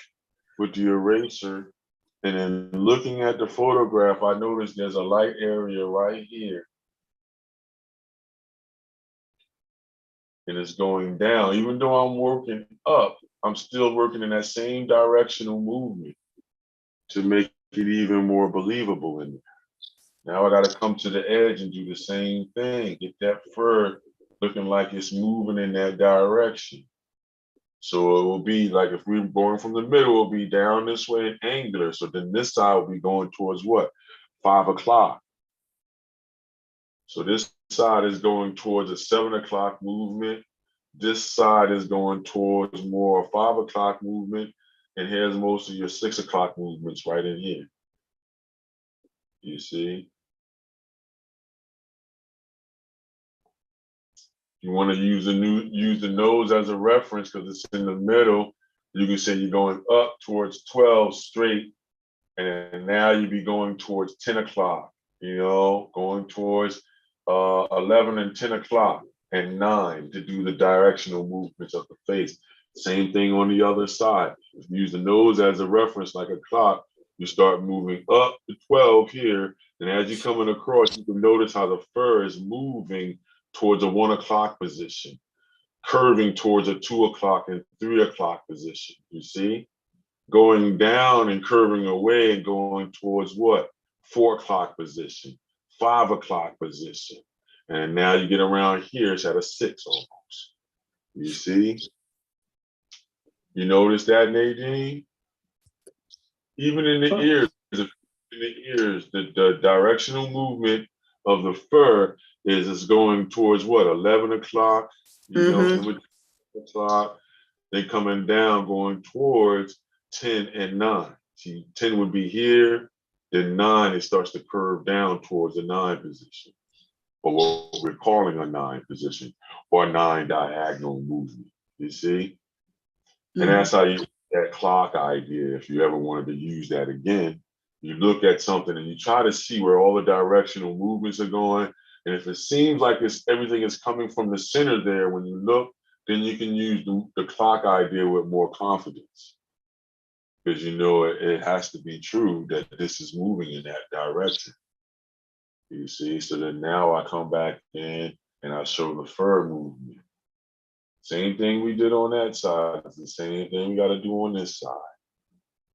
Speaker 2: with the eraser, and then looking at the photograph, I noticed there's a light area right here. And it's going down. Even though I'm working up, I'm still working in that same directional movement to make it even more believable in there. Now I got to come to the edge and do the same thing. Get that fur looking like it's moving in that direction. So it will be like if we were going from the middle, it'll be down this way and angular. So then this side will be going towards what? 5 o'clock. So this side is going towards a 7 o'clock movement. This side is going towards more 5 o'clock movement. And here's most of your 6 o'clock movements right in here. You see? You want to use the nose as a reference because it's in the middle. You can say you're going up towards 12 straight, and now you be going towards 10 o'clock, you know, going towards 11 and 10 o'clock and 9 to do the directional movements of the face. Same thing on the other side. If you use the nose as a reference like a clock, you start moving up to 12 here, and as you're coming across, you can notice how the fur is moving towards a 1 o'clock position, curving towards a 2 o'clock and 3 o'clock position. You see? Going down and curving away and going towards what? 4 o'clock position, 5 o'clock position. And now you get around here, it's at a 6 almost. You see? You notice that, Nadine? Even in the ears, the directional movement of the fur is going towards what? 11 o'clock, you know, 10 o'clock, then coming down, going towards 10 and 9. See, 10 would be here, then 9, it starts to curve down towards the 9 position, or what we're calling a 9 position, or 9 diagonal movement, you see? And that's how you get that clock idea. If you ever wanted to use that again, you look at something and you try to see where all the directional movements are going. And if it seems like everything is coming from the center there, when you look, then you can use the clock idea with more confidence. Because you know it has to be true that this is moving in that direction. You see, so then now I come back in and I show the fur movement. Same thing we did on that side. It's the same thing we got to do on this side.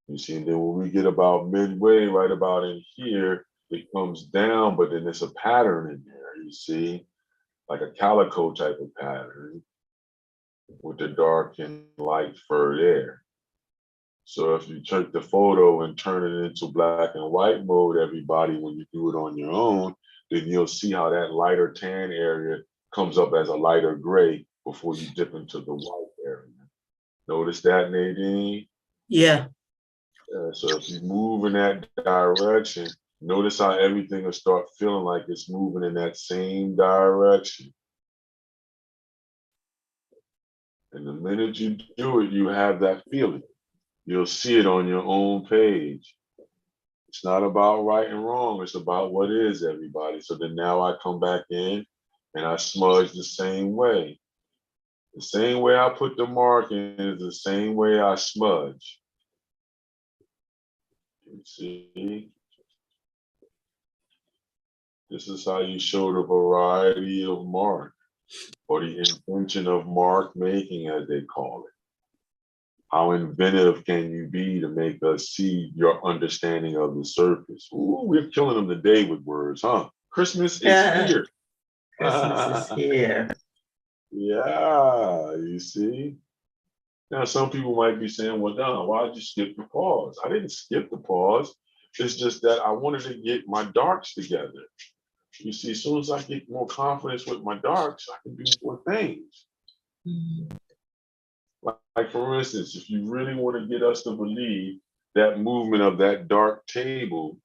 Speaker 2: You see, and then when we get about midway, right about in here, it comes down, but then there's a pattern in there, you see, like a calico type of pattern with the dark and light fur there. So if you take the photo and turn it into black and white mode, everybody, when you do it on your own, then you'll see how that lighter tan area comes up as a lighter gray before you dip into the white area. Notice that, Nadine?
Speaker 1: Yeah.
Speaker 2: So if you move in that direction, notice how everything will start feeling like it's moving in that same direction. And the minute you do it, you have that feeling. You'll see it on your own page. It's not about right and wrong. It's about what is, everybody. So then now I come back in and I smudge the same way. The same way I put the mark in is the same way I smudge. You see? This is how you show the variety of mark, or the invention of mark making, as they call it. How inventive can you be to make us see your understanding of the surface? Ooh, we're killing them today with words, huh? Christmas is here.
Speaker 1: Christmas is here.
Speaker 2: Yeah, you see? Now, some people might be saying, well, Don, why'd you skip the pause? I didn't skip the pause. It's just that I wanted to get my darks together. You see, as soon as I get more confidence with my darks, I can do more things.
Speaker 1: Mhm.
Speaker 2: Like for instance, if you really want to get us to believe that movement of that dark table,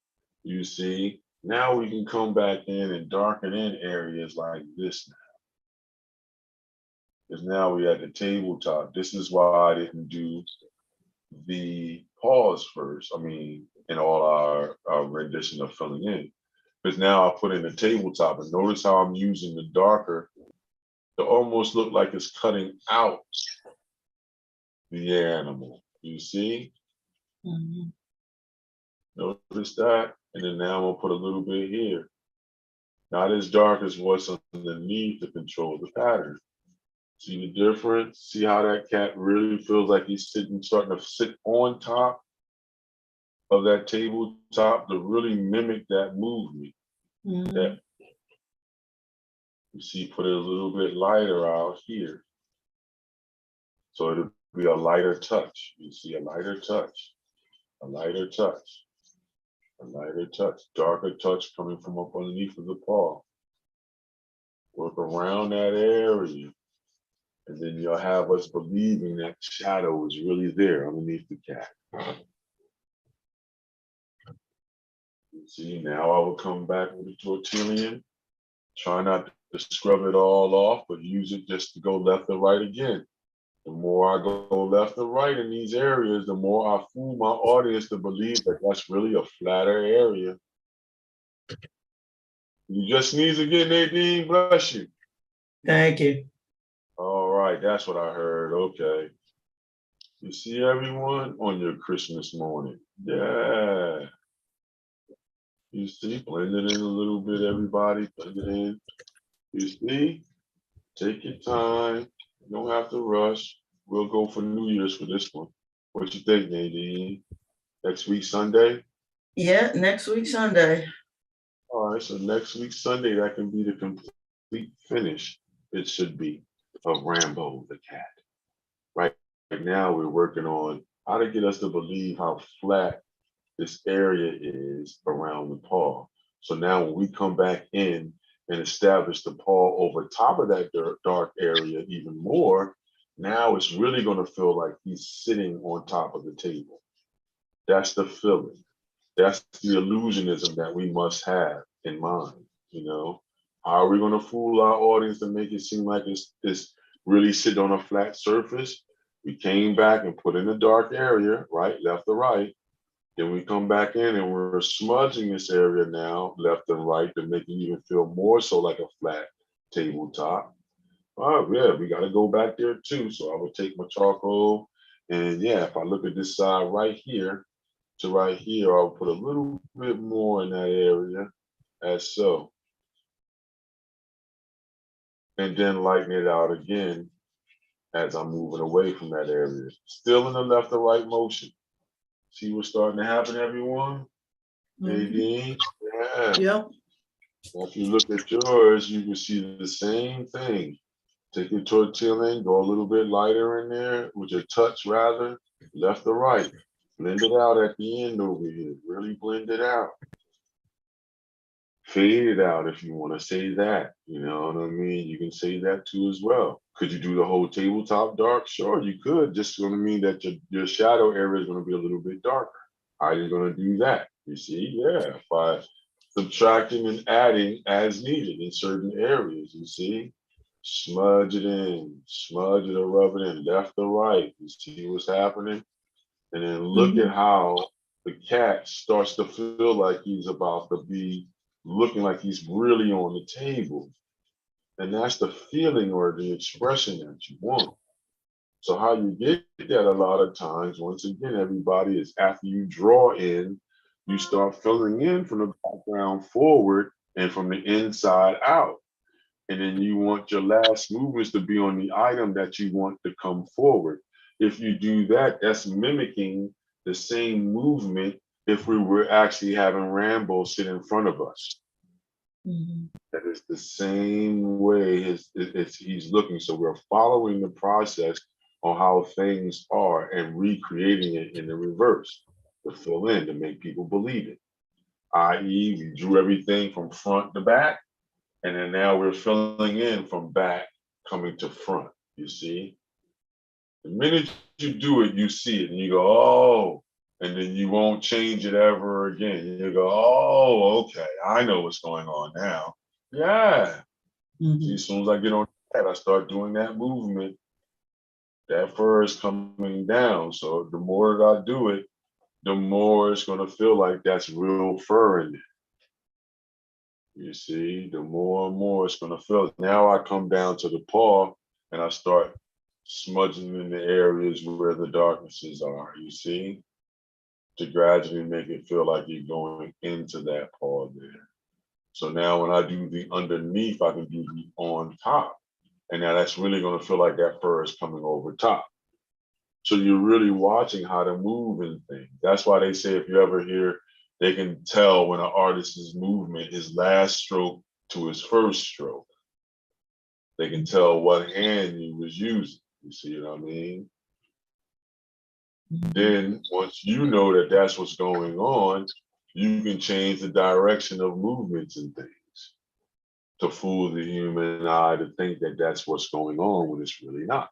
Speaker 2: you see, now we can come back in and darken in areas like this now. Because now we're at the tabletop. This is why I didn't do the pause first. I mean, in all our rendition of filling in. Because now I put in the tabletop, and notice how I'm using the darker to almost look like it's cutting out the animal. You see?
Speaker 1: Mhm.
Speaker 2: Notice that? And then now I'm gonna put a little bit here. Not as dark as what's underneath to control the pattern. See the difference? See how that cat really feels like he's starting to sit on top of that tabletop to really mimic that movement.
Speaker 1: Mhm.
Speaker 2: That you see, put it a little bit lighter out here. So it'll be a lighter touch. You see a lighter touch, a lighter touch, a lighter touch, darker touch coming from up underneath of the paw. Work around that area. And then you'll have us believing that shadow is really there underneath the cat. You see, now I will come back with the tortillon. Try not to scrub it all off, but use it just to go left and right again. The more I go left and right in these areas, the more I fool my audience to believe that that's really a flatter area. You just sneeze again, Nadine. Bless you.
Speaker 1: Thank you.
Speaker 2: All right, that's what I heard. Okay. You see everyone on your Christmas morning. Yeah. You see, blend it in a little bit, everybody. Blend it in. You see, take your time. You don't have to rush. We'll go for New Year's for this one. What you think, Nadine? Next week, Sunday?
Speaker 1: Yeah, next week, Sunday.
Speaker 2: All right, so next week, Sunday, that can be the complete finish, it should be, of Rambo the Cat. Right now, we're working on how to get us to believe how flat this area is around the paw. So now when we come back in and establish the paw over top of that dark area even more, now it's really going to feel like he's sitting on top of the table. That's the feeling. That's the illusionism that we must have in mind. You know, how are we going to fool our audience to make it seem like it's really sitting on a flat surface? We came back and put in a dark area, right, left to right. Then we come back in and we're smudging this area now, left and right, to make it even feel more so like a flat tabletop. Oh yeah, we got to go back there too. So I would take my charcoal, and yeah, if I look at this side right here to right here, I'll put a little bit more in that area, as so, and then lighten it out again as I'm moving away from that area. Still in the left or right motion. See what's starting to happen, everyone?
Speaker 1: Mhm.
Speaker 2: Nadine, yeah.
Speaker 1: Yep.
Speaker 2: If you look at yours, you can see the same thing. Take your tortilla, go a little bit lighter in there, with your touch rather, left or right. Blend it out at the end over here. Really blend it out. Fade it out if you want to say that. You know what I mean? You can say that too as well. Could you do the whole tabletop dark? Sure, you could. Just going to mean that your shadow area is going to be a little bit darker. How are you going to do that? You see? Yeah, by subtracting and adding as needed in certain areas, you see? Smudge it in, smudge it or rub it in left or right. You see what's happening? And then look at
Speaker 1: Mhm.
Speaker 2: how the cat starts to feel like he's about to be looking like he's really on the table. And that's the feeling or the expression that you want. So how you get that a lot of times, once again, everybody, is after you draw in, you start filling in from the background forward and from the inside out. And then you want your last movements to be on the item that you want to come forward. If you do that, that's mimicking the same movement if we were actually having Rambo sit in front of us. That is the same way he's looking. So we're following the process on how things are and recreating it in the reverse to fill in, to make people believe it. I.e., we drew everything from front to back, and then now we're filling in from back coming to front. You see? The minute you do it, you see it and you go, oh, and then you won't change it ever again. You go, oh, okay, I know what's going on now. Yeah. See, as soon as I get on that, I start doing that movement. That fur is coming down. So the more that I do it, the more it's going to feel like that's real fur in it. You see, the more and more it's going to feel. Now I come down to the paw and I start smudging in the areas where the darknesses are, you see, to gradually make it feel like you're going into that paw there. So now when I do the underneath, I can do the on top. And now that's really going to feel like that fur is coming over top. So you're really watching how to move in things. That's why they say if you ever hear, they can tell when an artist's movement, his last stroke to his first stroke. They can tell what hand he was using. You see what I mean? Then once you know that that's what's going on, you can change the direction of movements and things to fool the human eye to think that that's what's going on when it's really not.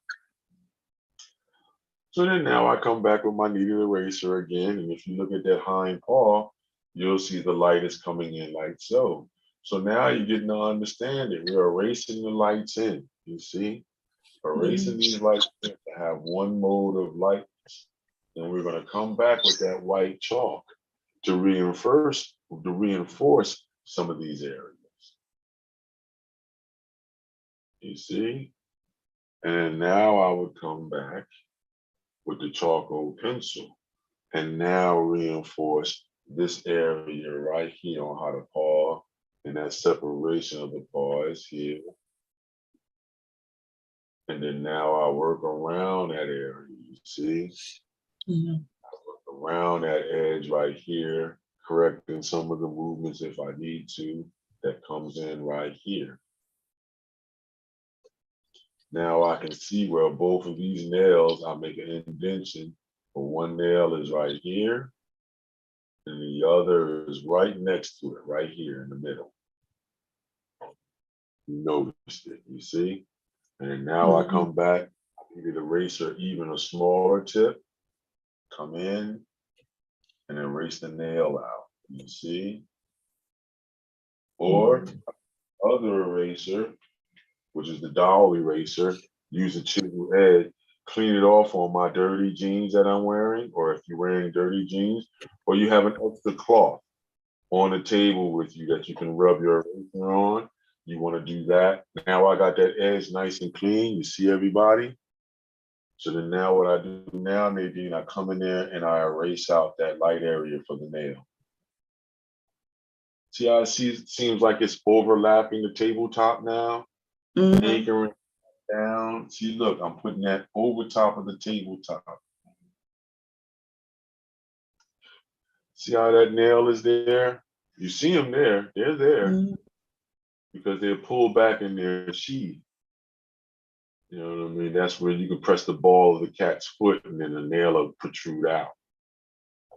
Speaker 2: So then now I come back with my kneaded eraser again, and if you look at that hind paw, you'll see the light is coming in like so. So now you're getting to understand it. We're erasing the lights in, you see? Erasing these lights in to have one mode of light. Then we're going to come back with that white chalk to reinforce some of these areas. You see? And now I would come back with the charcoal pencil and now reinforce this area right here on how the paw and that separation of the paw is here. And then now I work around that area, you see? I work around that edge right here, correcting some of the movements if I need to, that comes in right here. Now I can see where both of these nails, I make an indentation. For one nail is right here, and the other is right next to it, right here in the middle. You noticed it, you see? And now I come back, I can get eraser even a smaller tip, come in and erase the nail out, you see? Or other eraser, which is the dowel eraser, use a chisel edge, clean it off on my dirty jeans that I'm wearing, or if you're wearing dirty jeans, or you have an extra cloth on the table with you that you can rub your eraser on. You want to do that. Now I got that edge nice and clean. You see everybody? So then now what I do now, Nadine, I come in there and I erase out that light area for the nail. See how it seems like it's overlapping the tabletop now? Anchoring down. See, look, I'm putting that over top of the tabletop. See how that nail is there? You see them there. They're there because they're pulled back in their sheath. You know what I mean? That's where you can press the ball of the cat's foot and then the nail will protrude out.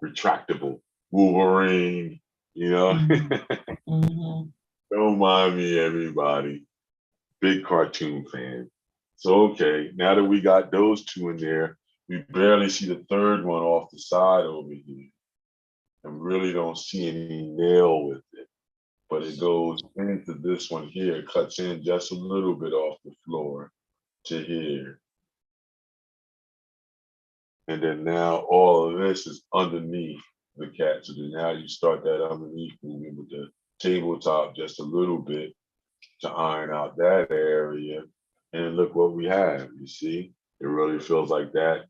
Speaker 2: Retractable. Wolverine, you know? Don't mind me, everybody. Big cartoon fan. So, okay, now that we got those two in there, we barely see the third one off the side over here. And really don't see any nail with it. But it goes into this one here, cuts in just a little bit off the floor to here. And then now all of this is underneath the cat. So then now you start that underneath movement with the tabletop just a little bit to iron out that area. And look what we have, you see? It really feels like that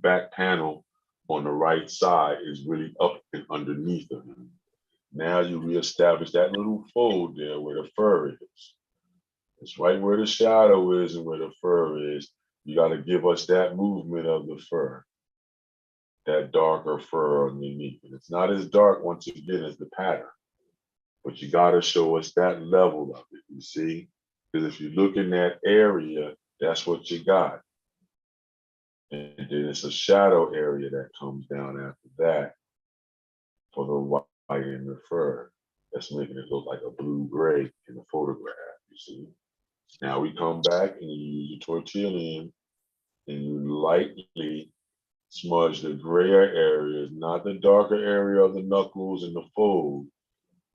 Speaker 2: back panel on the right side is really up and underneath of him. Now you reestablish that little fold there where the fur is. It's right where the shadow is and where the fur is. You got to give us that movement of the fur, that darker fur underneath. And it's not as dark once again as the pattern, but you got to show us that level of it, you see? Because if you look in that area, that's what you got. And then it's a shadow area that comes down after that for the white in the fur. That's making it look like a blue-gray in the photograph, you see? Now we come back and you use your tortilla and you lightly smudge the grayer areas, not the darker area of the knuckles and the fold,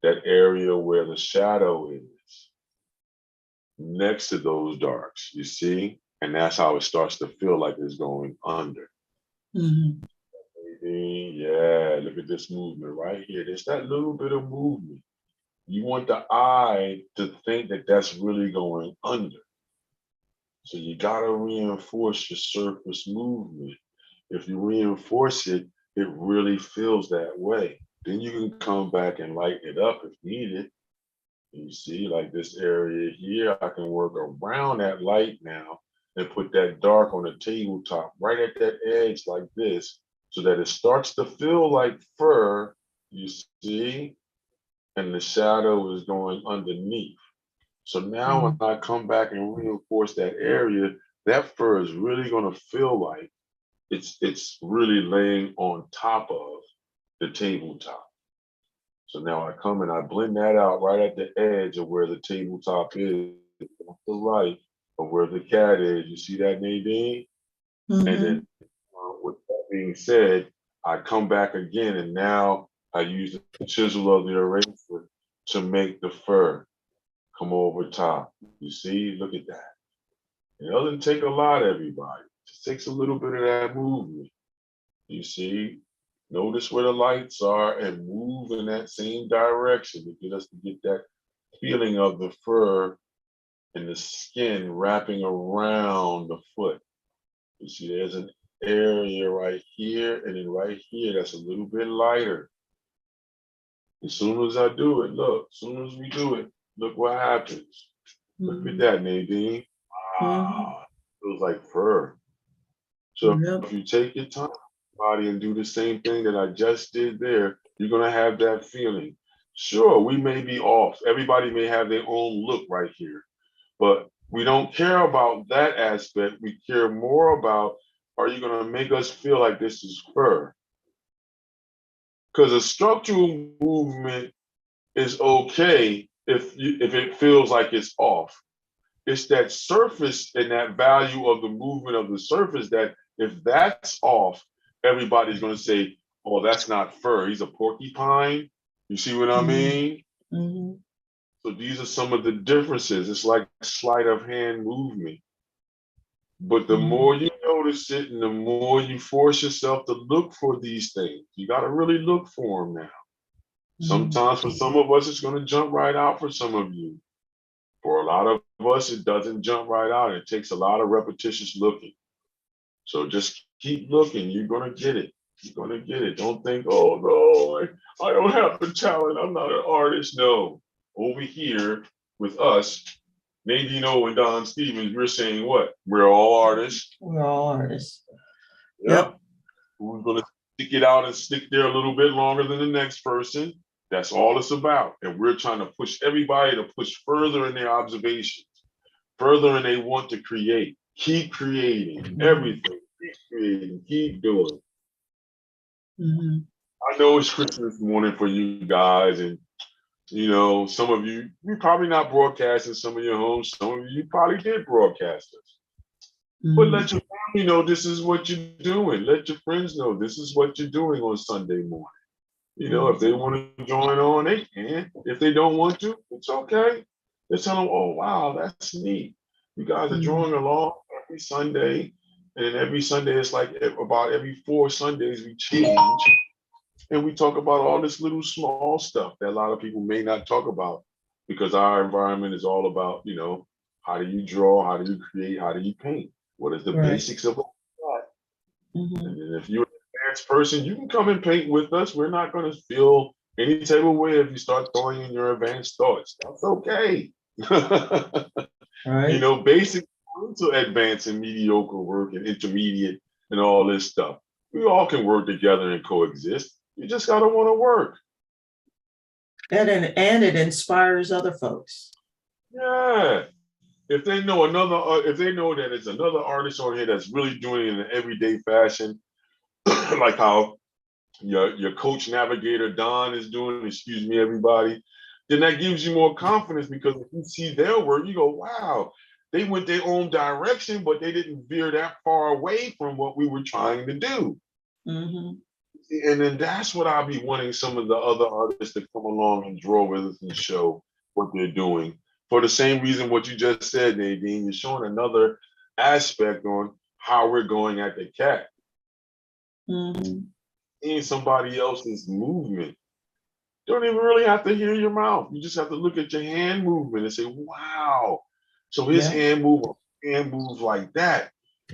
Speaker 2: that area where the shadow is next to those darks, you see? And that's how it starts to feel like it's going under.
Speaker 1: Mhm.
Speaker 2: Yeah, look at this movement right here. There's that little bit of movement. You want the eye to think that that's really going under. So you gotta reinforce your surface movement. If you reinforce it, it really feels that way. Then you can come back and lighten it up if needed. You see, like this area here, I can work around that light now and put that dark on the tabletop right at that edge like this, so that it starts to feel like fur, you see, and the shadow is going underneath. So now when I come back and reinforce that area, that fur is really gonna feel like it's really laying on top of the tabletop. So now I come and I blend that out right at the edge of where the tabletop is, off the right of where the cat is. You see that, Nadine? And then with that being said, I come back again and now I use the chisel of the eraser to make the fur come over top. You see, look at that. It doesn't take a lot, everybody. It just takes a little bit of that movement. You see, notice where the lights are and move in that same direction to get us to get that feeling of the fur and the skin wrapping around the foot. You see, there's an area right here and then right here that's a little bit lighter. As soon as I do it, look, as soon as we do it, look what happens. Look at that, Nadine. Wow, feels like fur. So
Speaker 1: Yep.
Speaker 2: if you take your time, body, and do the same thing that I just did there, you're gonna have that feeling. Sure, we may be off. Everybody may have their own look right here, but we don't care about that aspect. We care more about, are you gonna make us feel like this is fur? Because a structural movement is okay if it feels like it's off. It's that surface and that value of the movement of the surface that if that's off, everybody's going to say, oh, that's not fur. He's a porcupine. You see what I mean? So these are some of the differences. It's like sleight of hand movement. But the more you notice it and the more you force yourself to look for these things, you got to really look for them now. Sometimes for some of us, it's going to jump right out for some of you. For a lot of us, it doesn't jump right out. It takes a lot of repetitious looking. So just keep looking. You're going to get it. You're going to get it. Don't think, oh, no, I don't have the talent. I'm not an artist. No. Over here with us, Nadine and Don Stevens, we're saying what? We're all artists.
Speaker 1: We're all artists.
Speaker 2: Yep. Who's going to stick it out and stick there a little bit longer than the next person? That's all it's about. And we're trying to push everybody to push further in their observations, further in they want to create. Keep creating everything. Keep creating. Keep doing. I know it's Christmas morning for you guys, and you know, some of you, you're probably not broadcasting some of your homes. Some of you probably did broadcast us. But let your family know this is what you're doing. Let your friends know this is what you're doing on Sunday morning. You know, if they want to join on, they can. If they don't want to, it's okay. Just tell them, oh, wow, that's neat. You guys are drawing along every Sunday. And then every Sunday, it's like about every 4 Sundays we change. And we talk about all this little small stuff that a lot of people may not talk about because our environment is all about, you know, how do you draw? How do you create? How do you paint? What is the basics of all that? And then if you're an advanced person, you can come and paint with us. We're not going to feel Any type of way, if you start throwing in your advanced thoughts, that's okay.
Speaker 1: Right.
Speaker 2: Basic to advanced and mediocre work and intermediate and all this stuff. We all can work together and coexist. You just gotta want to work.
Speaker 1: And it inspires other folks.
Speaker 2: Yeah. If they know if they know that it's another artist on here that's really doing it in an everyday fashion, like how your coach navigator Don is doing, excuse me, everybody, then that gives you more confidence because if you see their work, you go, wow, they went their own direction, but they didn't veer that far away from what we were trying to do.
Speaker 1: Mm-hmm.
Speaker 2: And then that's what I'll be wanting some of the other artists to come along and draw with us and show what they're doing. For the same reason what you just said, Nadine, you're showing another aspect on how we're going at the cat.
Speaker 1: Mm-hmm.
Speaker 2: Seeing somebody else's movement. You don't even really have to hear your mouth. You just have to look at your hand movement and say, wow. So his hand moves like that.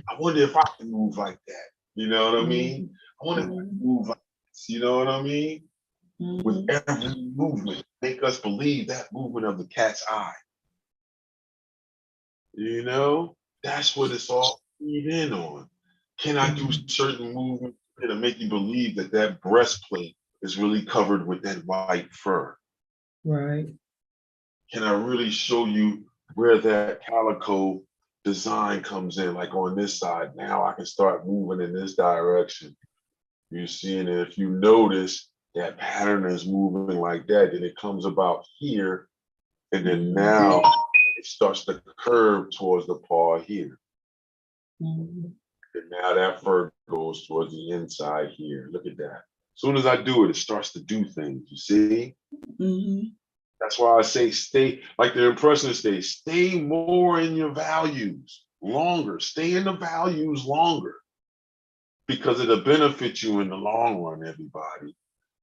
Speaker 2: I wonder if I can move like that. You know what I mean? I wonder if I can move like this. You know what I mean? With every movement, make us believe that movement of the cat's eye. That's what it's all feed in on. Can I do certain movements that'll make you believe that that breastplate is really covered with that white fur?
Speaker 1: Right.
Speaker 2: Can I really show you where that calico design comes in? Like on this side, now I can start moving in this direction. You see, and if you notice that pattern is moving like that, then it comes about here, and then now it starts to curve towards the paw here. And now that fur goes towards the inside here. Look at that. As soon as I do it, it starts to do things. You see? That's why I say stay, like the impressionist stay more in your values longer. Stay in the values longer because it'll benefit you in the long run, everybody.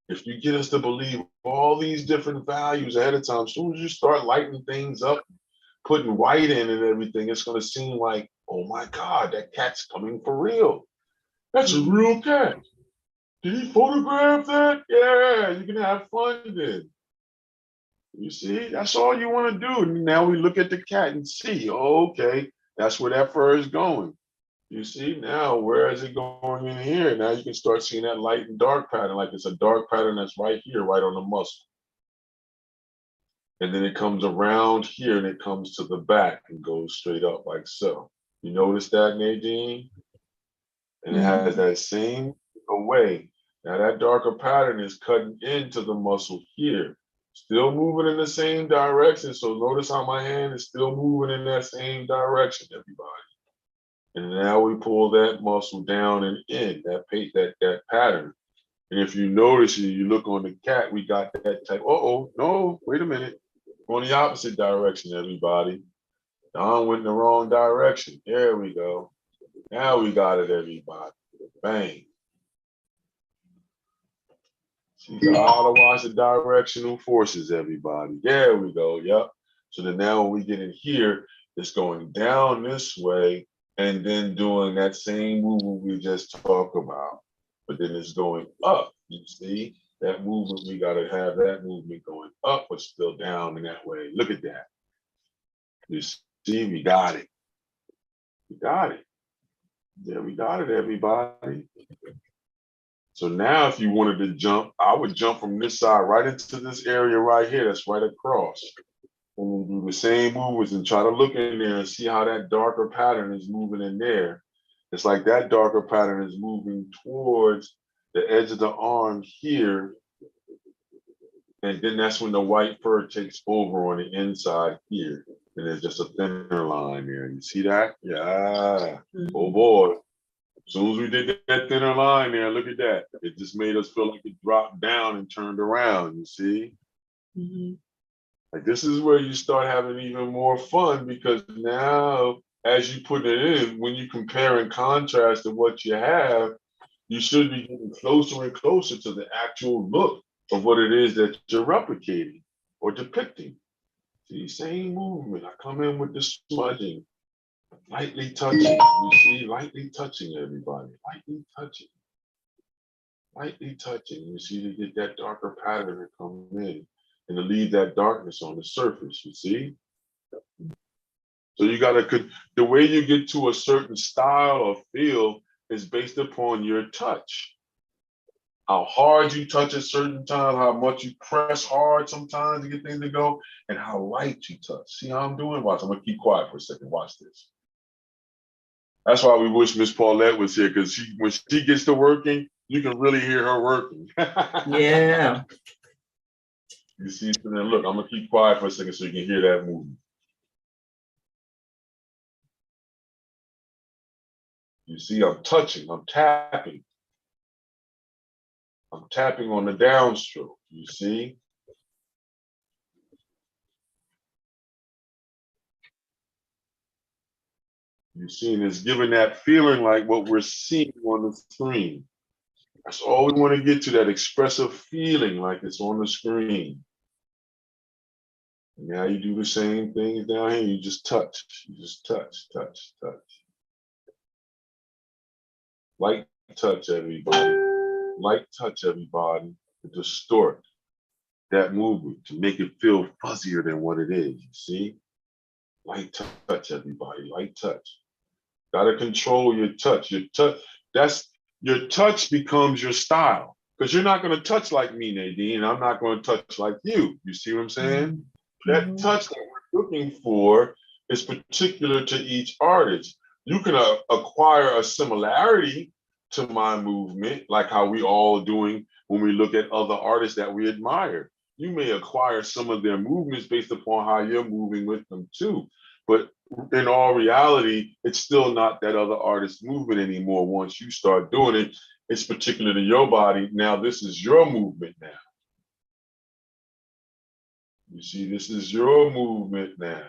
Speaker 2: If you get us to believe all these different values ahead of time, as soon as you start lighting things up, putting white in and everything, it's going to seem like, oh my God, that cat's coming for real. That's a real cat. Did he photograph that? Yeah, you can have fun then. You see, that's all you want to do. Now we look at the cat and see, oh, okay, that's where that fur is going. You see, now where is it going in here? Now you can start seeing that light and dark pattern, like it's a dark pattern that's right here, right on the muscle. And then it comes around here and it comes to the back and goes straight up like so. You notice that, Nadine? And it has that same way. Now that darker pattern is cutting into the muscle here. Still moving in the same direction. So notice how my hand is still moving in that same direction, everybody. And now we pull that muscle down and in, that pattern. And if you notice, you look on the cat, we got that type, no, wait a minute. Going the opposite direction, everybody. Don went in the wrong direction. There we go. Now we got it, everybody. Bang. See, how to watch the directional forces, everybody. There we go. Yep. So then now when we get in here, it's going down this way and then doing that same movement we just talked about. But then it's going up. You see that movement, we got to have that movement going up, but still down in that way. Look at that. You see, we got it. We got it. Yeah, we got it, everybody. So now if you wanted to jump, I would jump from this side right into this area right here. That's right across. And we do the same movements and try to look in there and see how that darker pattern is moving in there. It's like that darker pattern is moving towards the edge of the arm here. And then that's when the white fur takes over on the inside here. And there's just a thinner line there. You see that? Yeah. Oh boy. As soon as we did that thinner line there, look at that. It just made us feel like it dropped down and turned around, you see? Like this is where you start having even more fun because now as you put it in, when you compare and contrast to what you have, you should be getting closer and closer to the actual look of what it is that you're replicating or depicting. See, same movement. I come in with the smudging. Lightly touching, you see, lightly touching everybody, lightly touching. lightly touching. You see, to get that darker pattern to come in and to leave that darkness on the surface, you see? So you gotta, the way you get to a certain style or feel is based upon your touch. How hard you touch at certain times, how much you press hard sometimes to get things to go, and how light you touch. See how I'm doing? Watch, I'm gonna keep quiet for a second. Watch this. That's why we wish Miss Paulette was here, because when she gets to working, you can really hear her working.
Speaker 1: Yeah.
Speaker 2: You see, so then look, I'm gonna keep quiet for a second so you can hear that movement. You see, I'm touching, I'm tapping. I'm tapping on the downstroke, you see? You see, and it's giving that feeling like what we're seeing on the screen. That's all we want to get to, that expressive feeling like it's on the screen. Now you do the same thing down here, you just touch, touch. Light touch, everybody. Light touch, everybody, to distort that movement, to make it feel fuzzier than what it is, you see? Light touch, everybody, light touch. Gotta control your touch. Your touch becomes your style. Because you're not gonna touch like me, Nadine. I'm not gonna touch like you. You see what I'm saying? That touch that we're looking for is particular to each artist. You can acquire a similarity to my movement, like how we all doing when we look at other artists that we admire. You may acquire some of their movements based upon how you're moving with them too. But in all reality, it's still not that other artist's movement anymore. Once you start doing it, it's particular to your body. Now this is your movement now. You see, this is your movement now.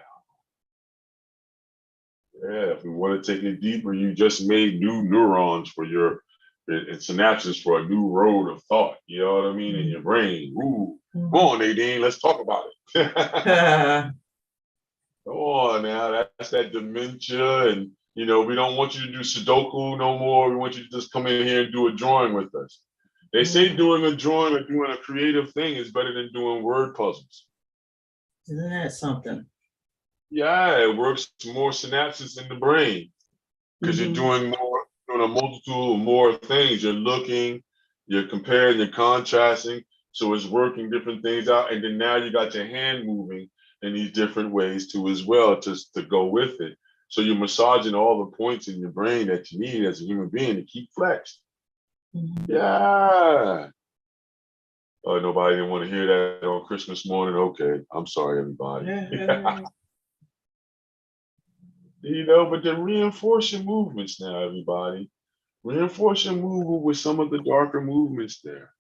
Speaker 2: Yeah, if we want to take it deeper, you just made new neurons for your synapses for a new road of thought. You know what I mean? In your brain. Ooh, come on, Nadine, let's talk about it. Come on now, that's that dementia, and we don't want you to do Sudoku no more. We want you to just come in here and do a drawing with us. They say doing a drawing or doing a creative thing is better than doing word puzzles.
Speaker 1: Isn't that something?
Speaker 2: Yeah, it works more synapses in the brain because you're doing a multitude of more things. You're looking, you're comparing, you're contrasting. So it's working different things out. And then now you got your hand moving in these different ways too as well to go with it. So you're massaging all the points in your brain that you need as a human being to keep flexed. Yeah. Oh, nobody didn't want to hear that on Christmas morning. Okay, I'm sorry, everybody. But they're reinforcing movements now, everybody. Reinforcing movement with some of the darker movements there.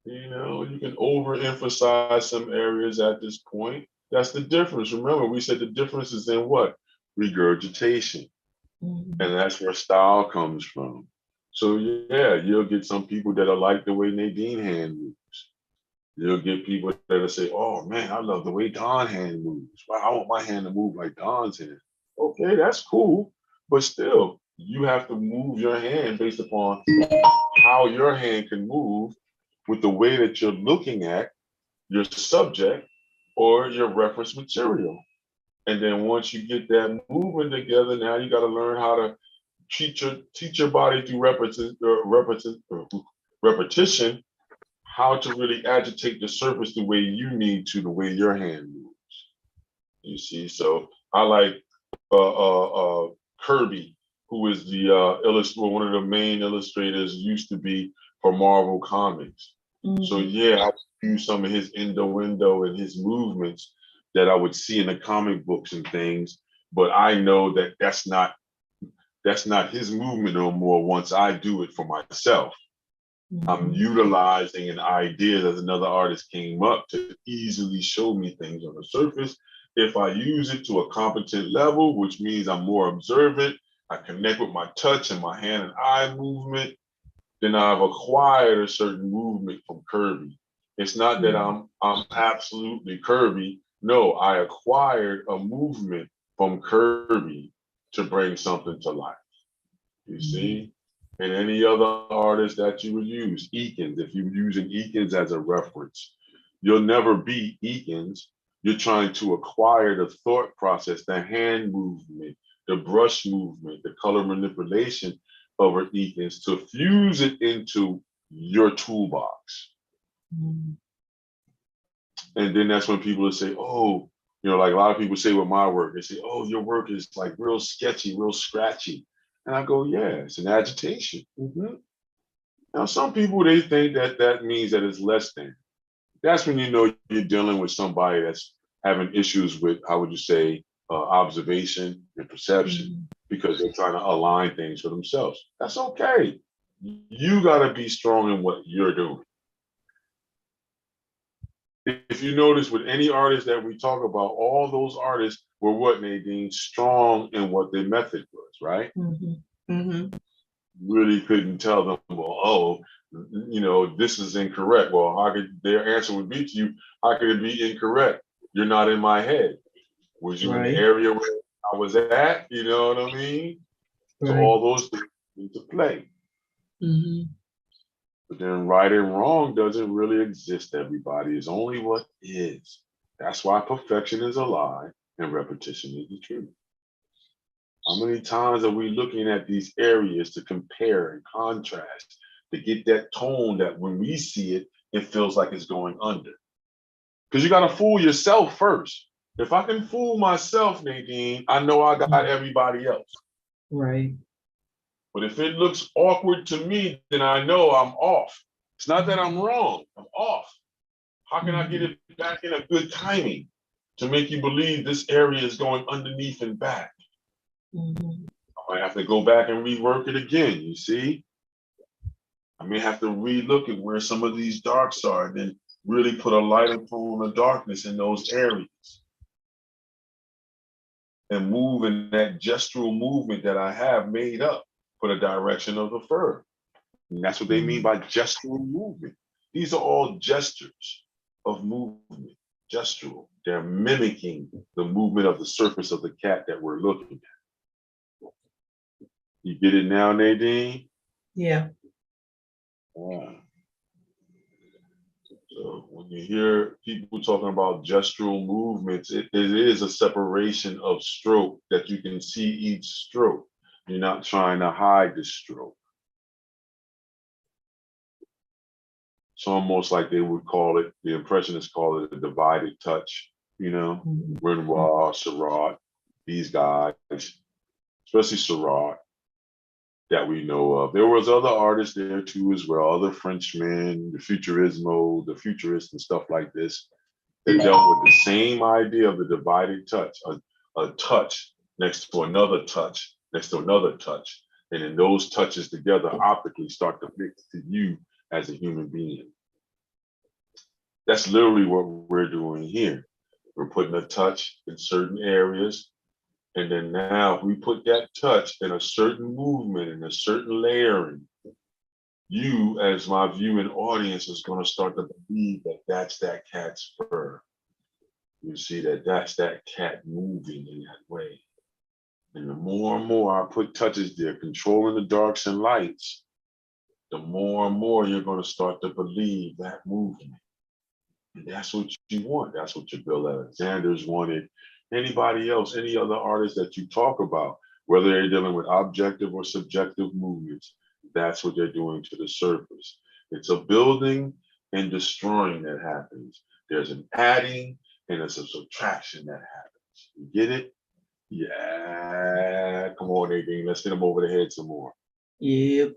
Speaker 2: You can overemphasize some areas at this point. That's the difference. Remember, we said the difference is in what? Regurgitation. And that's where style comes from. So yeah, you'll get some people that'll like the way Nadine hand moves. You'll get people that'll say, oh man, I love the way Don hand moves. Wow, I want my hand to move like Don's hand. Okay, that's cool. But still, you have to move your hand based upon how your hand can move with the way that you're looking at your subject or your reference material. And then once you get that moving together, now you got to learn how to teach your body through repetition how to really agitate the surface the way you need to, the way your hand moves. You see, so I like Kirby, who is the one of the main illustrators, used to be for Marvel Comics. So yeah, I use some of his innuendo and his movements that I would see in the comic books and things, but I know that that's not his movement no more once I do it for myself. I'm utilizing an idea that another artist came up to easily show me things on the surface. If I use it to a competent level, which means I'm more observant, I connect with my touch and my hand and eye movement, then I've acquired a certain movement from Kirby. It's not that I'm absolutely Kirby. No, I acquired a movement from Kirby to bring something to life. You see? and any other artist that you would use. Eakins, if you're using Eakins as a reference, you'll never be Eakins. You're trying to acquire the thought process, the hand movement, the brush movement, the color manipulation of an Eakins to fuse it into your toolbox.
Speaker 1: Mhm.
Speaker 2: And then that's when people will say, oh, like a lot of people say with my work, they say, oh, your work is like real sketchy, real scratchy. And I go, yeah, it's an agitation. Mm-hmm. Now, some people, they think that that means that it's less than. That's when you know you're dealing with somebody that's having issues with, how would you say, observation and perception, because they're trying to align things for themselves. That's okay. You got to be strong in what you're doing. If you notice with any artist that we talk about, all those artists were what, Nadine? Strong in what their method was, right? Really couldn't tell them, well, oh, this is incorrect. Well, how could their answer would be to you, how could it be incorrect? You're not in my head. Was you in the area where I was at? You know what I mean? So all those things need to play. But then right and wrong doesn't really exist, everybody. It's only what is. That's why perfection is a lie and repetition is the truth. How many times are we looking at these areas to compare and contrast to get that tone that when we see it, it feels like it's going under? Because you got to fool yourself first. If I can fool myself, Nadine, I know I got everybody else.
Speaker 1: Right.
Speaker 2: But if it looks awkward to me, then I know I'm off. It's not that I'm wrong, I'm off. How can I get it back in a good timing to make you believe this area is going underneath and back? I might have to go back and rework it again, you see? I may have to relook at where some of these darks are and then really put a lighter tone of darkness in those areas. And move in that gestural movement that I have made up for the direction of the fur. And that's what they mean by gestural movement. These are all gestures of movement, gestural. They're mimicking the movement of the surface of the cat that we're looking at. You get it now, Nadine?
Speaker 1: Yeah.
Speaker 2: So when you hear people talking about gestural movements, it is a separation of stroke that you can see each stroke. You're not trying to hide the stroke. It's almost like they would call it, the impressionists call it a divided touch, Renoir, Seurat, these guys, especially Seurat, that we know of. There was other artists there too as well, other Frenchmen, the Futurismo, the Futurists and stuff like this, that dealt with the same idea of the divided touch, a touch next to another touch, next to another touch. And then those touches together optically start to mix to you as a human being. That's literally what we're doing here. We're putting a touch in certain areas. And then now if we put that touch in a certain movement, in a certain layering, you as my viewing audience is going to start to believe that that's that cat's fur. You see that that's that cat moving in that way. And the more and more I put touches there, controlling the darks and lights, the more and more you're going to start to believe that movement. And that's what you want. That's what your Bill Alexander's wanted. Anybody else, any other artists that you talk about, whether they're dealing with objective or subjective movements, that's what they're doing to the surface. It's a building and destroying that happens. There's an adding and there's a subtraction that happens. You get it? Yeah. Come on, Nadine. Let's get them over the head some more.
Speaker 1: Yep.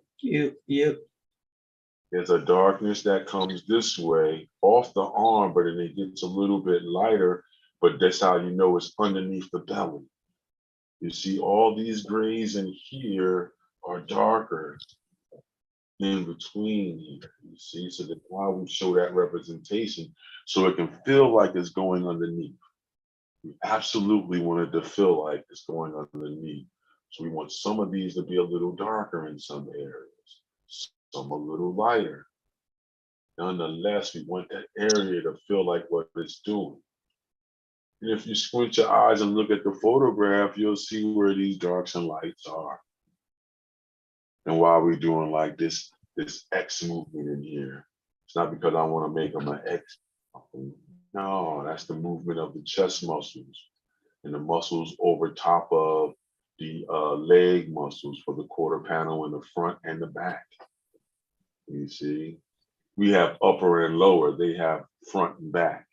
Speaker 2: There's a darkness that comes this way off the arm, but then it gets a little bit lighter, but that's how you know it's underneath the belly. You see all these grays in here are darker in between here, you see? So that's why we show that representation, so it can feel like it's going underneath. We absolutely want it to feel like it's going underneath. So we want some of these to be a little darker in some areas, some a little lighter. Nonetheless, we want that area to feel like what it's doing. And if you squint your eyes and look at the photograph, you'll see where these darks and lights are. And why are we doing like this X movement in here? It's not because I want to make them an X. No, that's the movement of the chest muscles and the muscles over top of the leg muscles for the quarter panel in the front and the back. You see, we have upper and lower, they have front and back.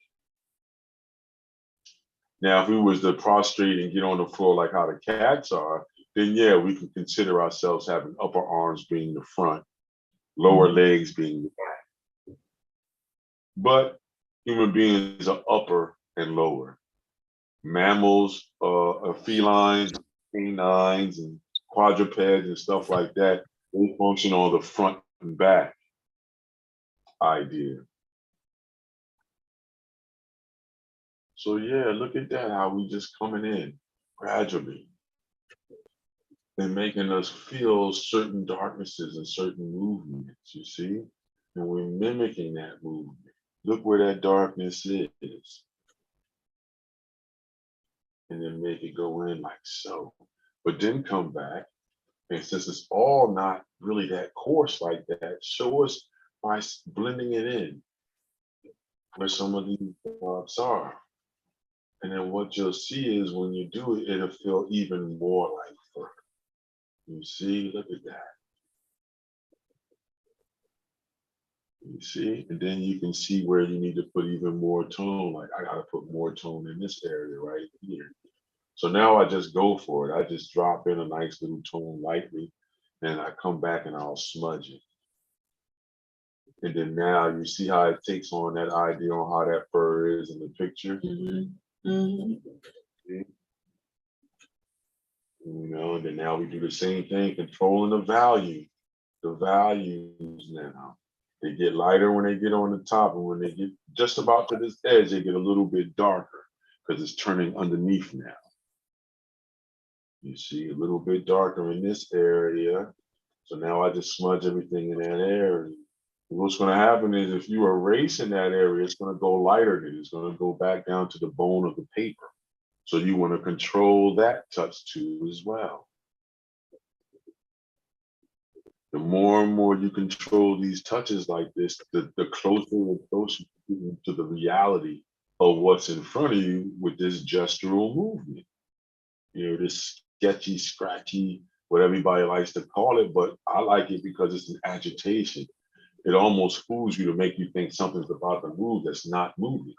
Speaker 2: Now, if we was to prostrate and get on the floor like how the cats are, then yeah, we can consider ourselves having upper arms being the front, lower legs being the back. But human beings are upper and lower. Mammals, felines, canines, and quadrupeds and stuff like that, they function on the front and back idea. So yeah, look at that, how we just coming in gradually and making us feel certain darknesses and certain movements, you see? And we're mimicking that movement. Look where that darkness is. And then make it go in like so. But then come back, and since it's all not really that coarse like that, show us by blending it in where some of these parts are. And then what you'll see is when you do it, it'll feel even more like fur. You see, look at that. You see, and then you can see where you need to put even more tone. Like I gotta put more tone in this area right here. So now I just go for it. I just drop in a nice little tone lightly, and I come back and I'll smudge it. And then now you see how it takes on that idea on how that fur is in the picture. You know, and then now we do the same thing, controlling the value. The values now. They get lighter when they get on the top, and when they get just about to this edge, they get a little bit darker because it's turning underneath now. You see a little bit darker in this area. So now I just smudge everything in that area. And what's going to happen is if you erase in that area, it's going to go lighter, then it's going to go back down to the bone of the paper. So you want to control that touch too as well. The more and more you control these touches like this, the closer and closer you get to the reality of what's in front of you with this gestural movement. You know, this sketchy, scratchy, what everybody likes to call it, but I like it because it's an agitation. It almost fools you to make you think something's about to move that's not moving.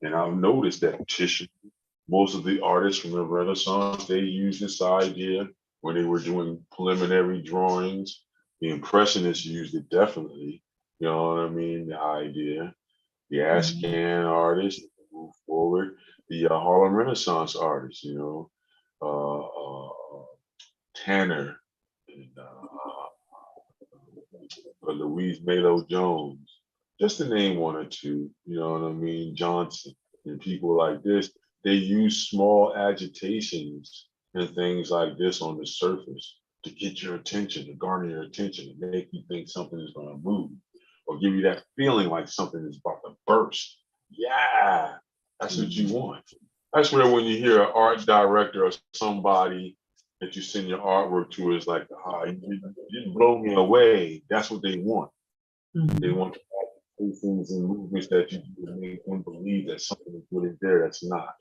Speaker 2: And I've noticed that tissue, most of the artists from the Renaissance, they used this idea when they were doing preliminary drawings. The Impressionists used it definitely. You know what I mean? The idea. The Ashcan artists move forward. The Harlem Renaissance artists, you know, Tanner and Louise Malo Jones, just to name one or two. You know what I mean? Johnson and people like this. They use small agitations and things like this on the surface to get your attention, to garner your attention, to make you think something is going to move or give you that feeling like something is about to burst. Yeah, that's what you want. That's where when you hear an art director or somebody that you send your artwork to is like, you blow me away. That's what they want. They want things and movements that you do to make them believe that something is really there that's not.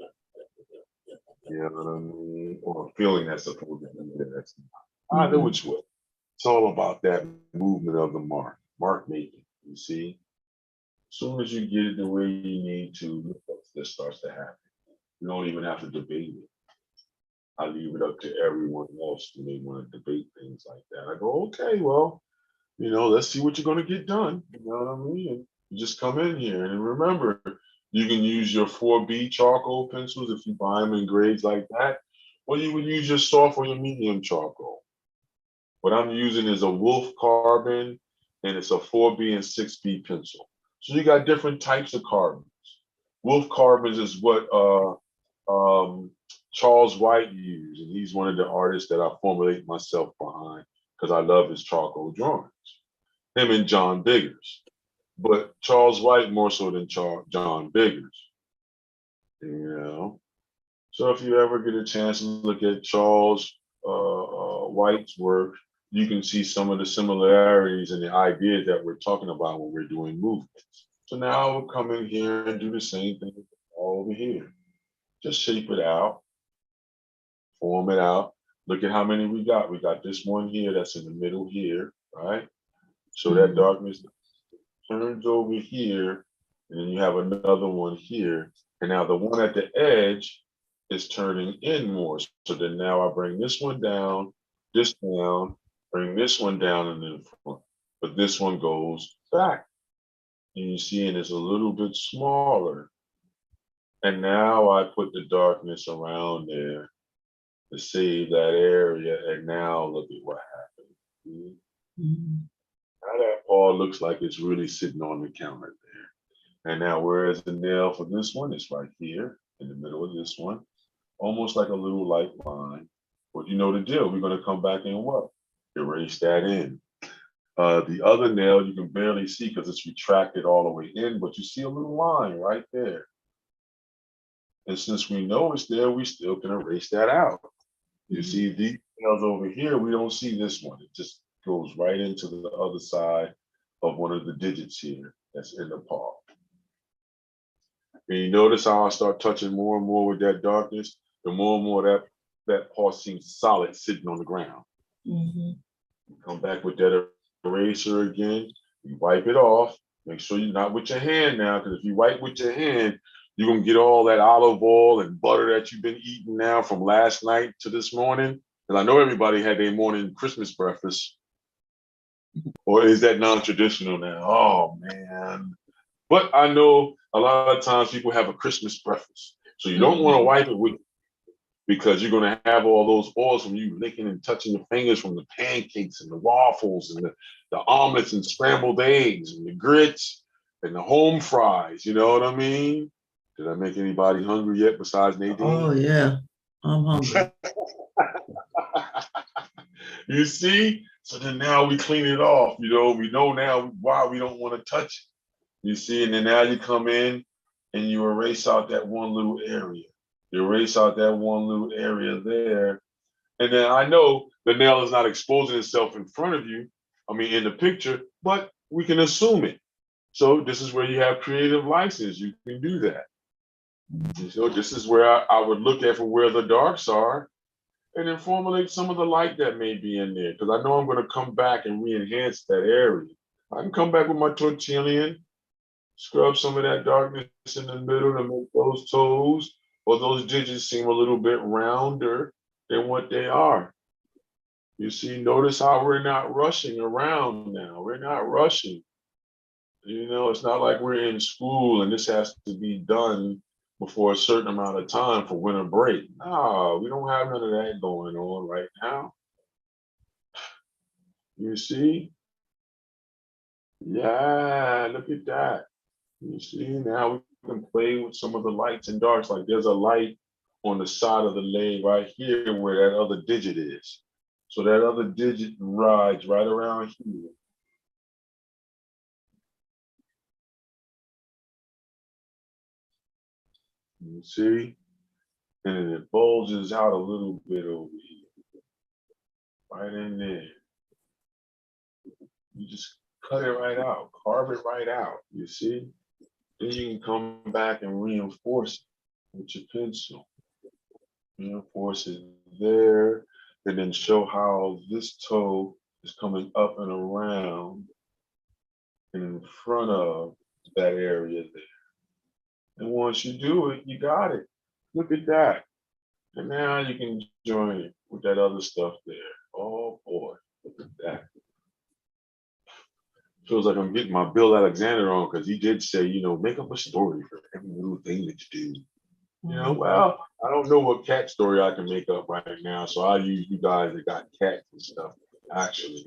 Speaker 2: You know what I mean? Or a feeling that's supposed to be there that's not. Either which way. It's all about that movement of the mark making, you see? As soon as you get it the way you need to, this starts to happen. You don't even have to debate it. I leave it up to everyone else when they want to debate things like that. I go, okay, well, you know, let's see what you're going to get done. You know what I mean? And you just come in here and remember, you can use your 4B charcoal pencils if you buy them in grades like that, or you would use your soft or your medium charcoal. What I'm using is a Wolf carbon, and it's a 4B and 6B pencil. So you got different types of carbons. Wolf carbons is what Charles White used, and he's one of the artists that I formulate myself behind because I love his charcoal drawings. Him and John Biggers, but Charles White more so than John Biggers. You know, so if you ever get a chance to look at Charles White's work, you can see some of the similarities and the ideas that we're talking about when we're doing movements. So now we'll come in here and do the same thing all over here. Just shape it out, form it out. Look at how many we got. We got this one here that's in the middle here, right? So that darkness turns over here, and then you have another one here. And now the one at the edge is turning in more. So then now I bring this one down, bring this one down and then front. But this one goes back. And you see, and it's a little bit smaller. And now I put the darkness around there to save that area. And now look at what happened. Now that paw looks like it's really sitting on the counter there. And now whereas the nail for this one is right here in the middle of this one, almost like a little light line. But you know the deal, we're gonna come back and what? Erase that in. The other nail you can barely see because it's retracted all the way in, but you see a little line right there. And since we know it's there, we still can erase that out. You see these nails over here, we don't see this one. It just goes right into the other side of one of the digits here that's in the paw. And you notice how I start touching more and more with that darkness, the more and more that paw seems solid sitting on the ground. Come back with that eraser again, you wipe it off. Make sure you're not with your hand now, because if you wipe with your hand, you're gonna get all that olive oil and butter that you've been eating now from last night to this morning. And I know everybody had their morning Christmas breakfast. Or is that non-traditional now? Oh man. But I know a lot of times people have a Christmas breakfast. So you don't want to wipe it with, because you're going to have all those oils from you licking and touching your fingers from the pancakes and the waffles and the omelets and scrambled eggs and the grits and the home fries. You know what I mean? Did I make anybody hungry yet besides Nadine?
Speaker 1: Oh yeah, I'm hungry.
Speaker 2: You see? So then now we clean it off. You know, we know now why we don't want to touch it. You see, and then now you come in and you erase out that one little area. You erase out that one little area there. And then I know the nail is not exposing itself in front of you, I mean, in the picture, but we can assume it. So this is where you have creative license. You can do that. So this is where I would look at for where the darks are and then formulate some of the light that may be in there. Because I know I'm going to come back and re-enhance that area. I can come back with my tortillon, scrub some of that darkness in the middle to make those toes or those digits seem a little bit rounder than what they are. You see, notice how we're not rushing around now. We're not rushing. You know, it's not like we're in school and this has to be done before a certain amount of time for winter break. No, we don't have none of that going on right now. You see? Yeah, look at that. You see, now we can play with some of the lights and darks. Like there's a light on the side of the leg right here where that other digit is. So that other digit rides right around here. You see? And then it bulges out a little bit over here. Right in there. You just cut it right out, carve it right out, you see? Then you can come back and reinforce it with your pencil. Reinforce it there, and then show how this toe is coming up and around and in front of that area there. And once you do it, you got it. Look at that. And now you can join it with that other stuff there. Oh boy, look at that. Feels like I'm getting my Bill Alexander on, because he did say, you know, make up a story for every little thing that you do. You know, well, I don't know what cat story I can make up right now, so I use you guys that got cats and stuff. Actually,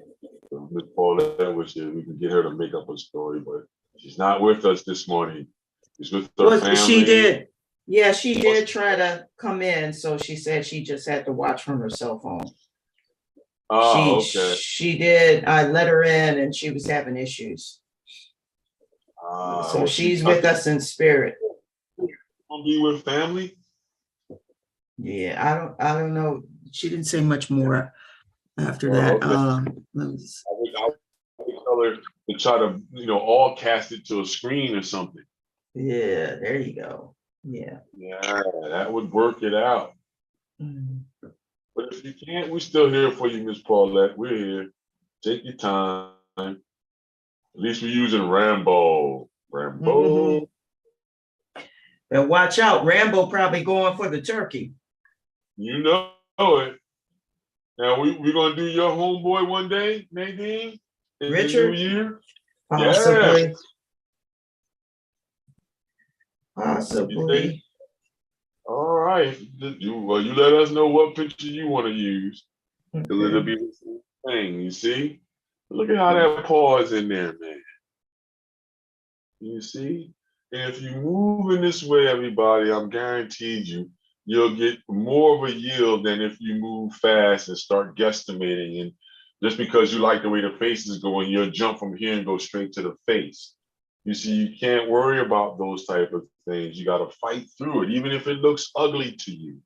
Speaker 2: so Miss Paulette was here. We can get her to make up a story, but she's not with us this morning. She's with her family.
Speaker 1: She did. Yeah, she did try to come in, so she said she just had to watch from her cell phone.
Speaker 2: Oh, okay.
Speaker 1: She did. I let her in, and she was having issues. So
Speaker 2: well,
Speaker 1: she's with us in spirit.
Speaker 2: Gonna be with family?
Speaker 1: Yeah, I don't know. She didn't say much more. After that,
Speaker 2: Okay.
Speaker 1: let me s-
Speaker 2: I would tell her to try to, all cast it to a screen or something.
Speaker 1: yeah, there you go. Yeah.
Speaker 2: Yeah, that would work it out.
Speaker 1: Mhm.
Speaker 2: But if you can't, we're still here for you, Miss Paulette. We're here. Take your time. At least we're using Rambo.
Speaker 1: Mhm.
Speaker 2: Rambo.
Speaker 1: And watch out, Rambo probably going for the turkey.
Speaker 2: You know it. Now we're gonna do your homeboy one day, Nadine, in the new
Speaker 1: Richard,
Speaker 2: year. Yeah.
Speaker 1: possibly,
Speaker 2: You think?
Speaker 1: possibly.
Speaker 2: All right. Well, you let us know what picture you want to use, because it'll
Speaker 1: Okay.
Speaker 2: be the same thing. You see? Look at how that paw is in there, man. You see? And if you move in this way, everybody, I'm guaranteed you'll get more of a yield than if you move fast and start guesstimating. And just because you like the way the face is going, you'll jump from here and go straight to the face. You see, you can't worry about those type of things. You got to fight through it, even if it looks ugly to you,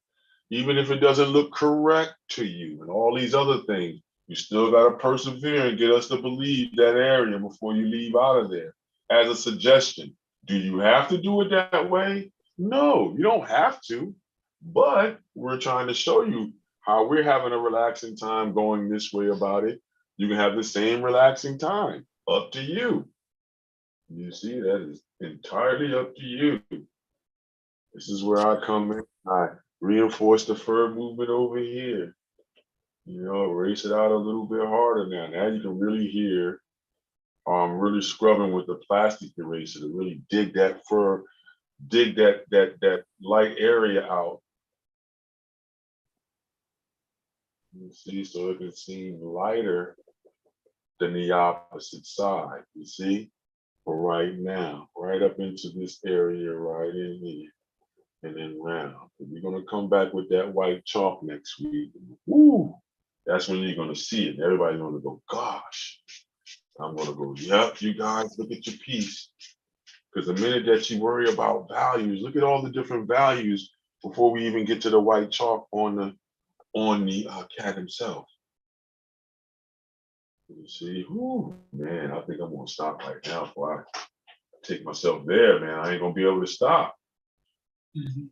Speaker 2: even if it doesn't look correct to you, and all these other things. You still got to persevere and get us to believe that area before you leave out of there. As a suggestion, do you have to do it that way? No, you don't have to. But we're trying to show you how we're having a relaxing time going this way about it. You can have the same relaxing time. Up to you. You see, that is entirely up to you. This is where I come in. I reinforce the fur movement over here. Erase it out a little bit harder now. Now you can really hear really scrubbing with the plastic eraser to really dig that fur, dig that light area out. You see, so it can seem lighter than the opposite side. You see, for right now, right up into this area right in here, and then round. We're gonna come back with that white chalk next week. Woo! That's when you're gonna see it. Everybody's gonna go, gosh. I'm gonna go, yep, you guys look at your piece. Because the minute that you worry about values, look at all the different values before we even get to the white chalk on the cat himself. You see, whew, man, I think I'm gonna stop right now before I take myself there, man. I ain't gonna be able to stop.
Speaker 1: Mhm.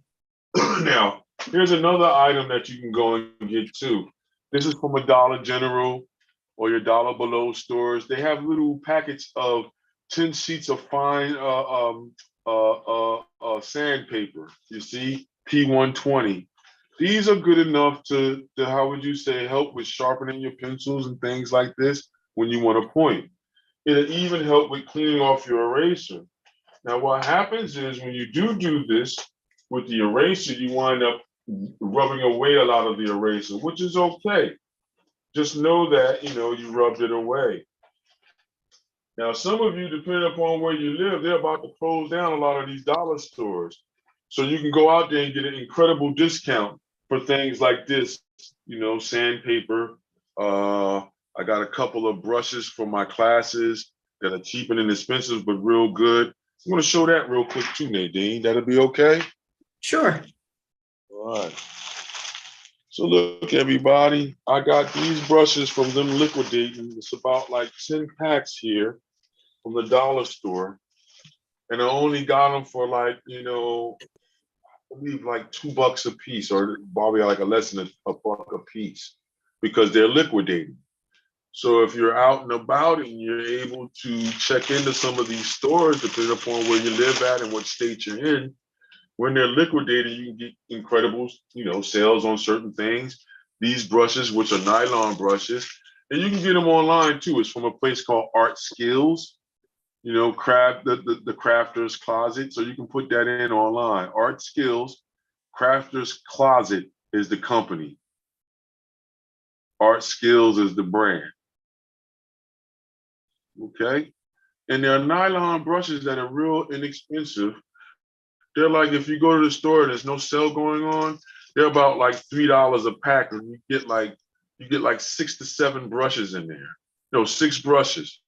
Speaker 2: Now, here's another item that you can go and get too. This is from a Dollar General or your Dollar Below stores. They have little packets of 10 sheets of fine sandpaper. You see, P120. These are good enough to, how would you say, help with sharpening your pencils and things like this when you want to point. It'll even help with cleaning off your eraser. Now, what happens is when you do this with the eraser, you wind up rubbing away a lot of the eraser, which is okay. Just know that, you rubbed it away. Now, some of you, depending upon where you live, they're about to close down a lot of these dollar stores. So you can go out there and get an incredible discount for things like this, sandpaper. I got a couple of brushes for my classes that are cheap and inexpensive, but real good. I'm going to show that real quick too, Nadine. That'll be okay?
Speaker 1: Sure.
Speaker 2: All right. So look, everybody, I got these brushes from them liquidating. It's about like 10 packs here from the dollar store. And I only got them for like, I believe like $2 a piece, or probably like a less than a buck a piece, because they're liquidating. So if you're out and about and you're able to check into some of these stores, depending upon where you live at and what state you're in, when they're liquidated, you can get incredible, sales on certain things. These brushes, which are nylon brushes, and you can get them online too. It's from a place called Art Skills, craft the crafter's closet. So you can put that in online. Art Skills, Crafter's Closet is the company. Art Skills is the brand. Okay. And there are nylon brushes that are real inexpensive. They're like, if you go to the store and there's no sale going on, they're about like $3 a pack, and you get like 6 to 7 brushes in there. 6 brushes.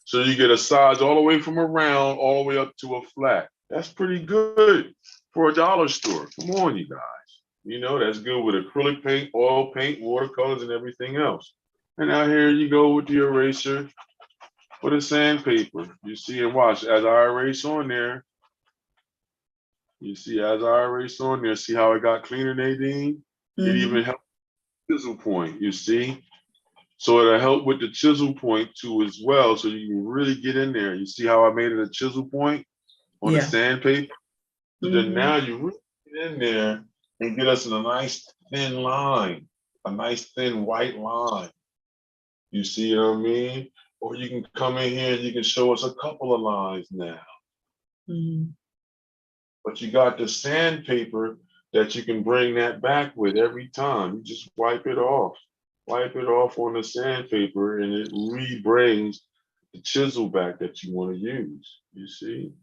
Speaker 2: So you get a size all the way from a round all the way up to a flat. That's pretty good for a dollar store. Come on, you guys. That's good with acrylic paint, oil paint, watercolors, and everything else. And now here you go with the eraser for the sandpaper. You see, and watch as I erase on there. You see, as I erase on there, see how it got cleaner, Nadine? It even
Speaker 1: Mhm.
Speaker 2: helped chisel point, you see? So it'll help with the chisel point too as well. So you can really get in there. You see how I made it a chisel point on the
Speaker 1: Yeah.
Speaker 2: sandpaper? So then now
Speaker 1: Mhm.
Speaker 2: you really get in there and get us a nice thin line, a nice thin white line. You see what I mean? Or you can come in here and you can show us a couple of lines now.
Speaker 1: Mhm.
Speaker 2: But you got the sandpaper that you can bring that back with every time. You just wipe it off. Wipe it off on the sandpaper and it re-brings the chisel back that you want to use. You see?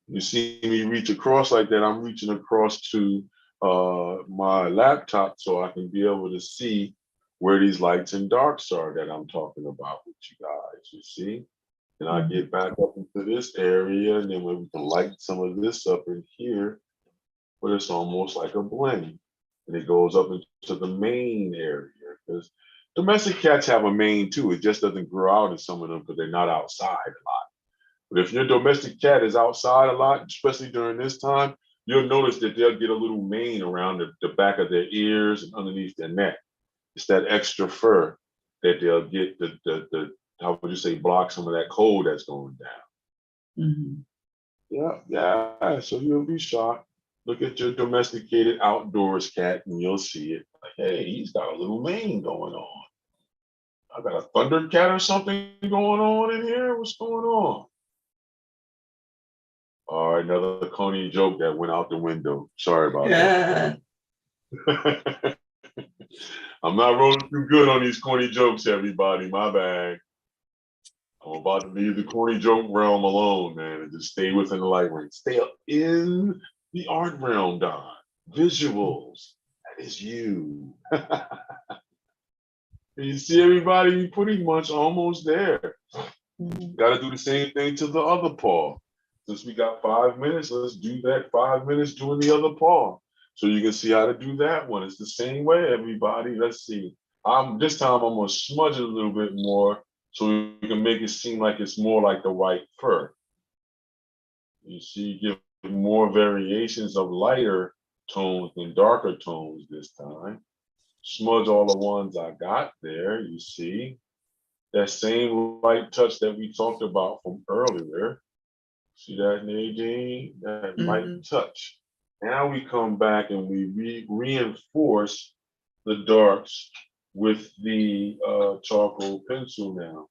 Speaker 2: You see me reach across like that, I'm reaching across to my laptop so I can be able to see where these lights and darks are that I'm talking about with you guys, you see? And I
Speaker 1: Mhm.
Speaker 2: get back up into this area and then we can light some of this up in here, but it's almost like a blend. And it goes up into the main area because domestic cats have a mane too. It just doesn't grow out in some of them because they're not outside a lot. But if your domestic cat is outside a lot, especially during this time, you'll notice that they'll get a little mane around the back of their ears and underneath their neck. It's that extra fur that they'll get the how would you say block some of that cold that's going down.
Speaker 1: Mhm.
Speaker 2: Yeah, yeah. So you'll be shocked. Look at your domesticated outdoors cat and you'll see it. Like, hey, he's got a little mane going on. I got a thunder cat or something going on in here. What's going on? All right, another Coney joke that went out the window. Sorry about
Speaker 1: Yeah.
Speaker 2: that. I'm not rolling too good on these corny jokes, everybody. My bad. I'm about to leave the corny joke realm alone, man, and just stay within the light range. Stay up in the art realm, Don. Visuals. That is you. You see everybody, you pretty much almost there.
Speaker 1: Mhm.
Speaker 2: Got to do the same thing to the other paw. Since we got 5 minutes, let's do that 5 minutes doing the other paw. So you can see how to do that one. It's the same way, everybody. Let's see. This time I'm gonna smudge it a little bit more so we can make it seem like it's more like the white fur. You see, give more variations of lighter tones than darker tones this time. Smudge all the ones I got there, you see. That same light touch that we talked about from earlier. See that, Nadine? That light
Speaker 1: Mhm.
Speaker 2: touch. Now we come back and we reinforce the darks with the charcoal pencil now,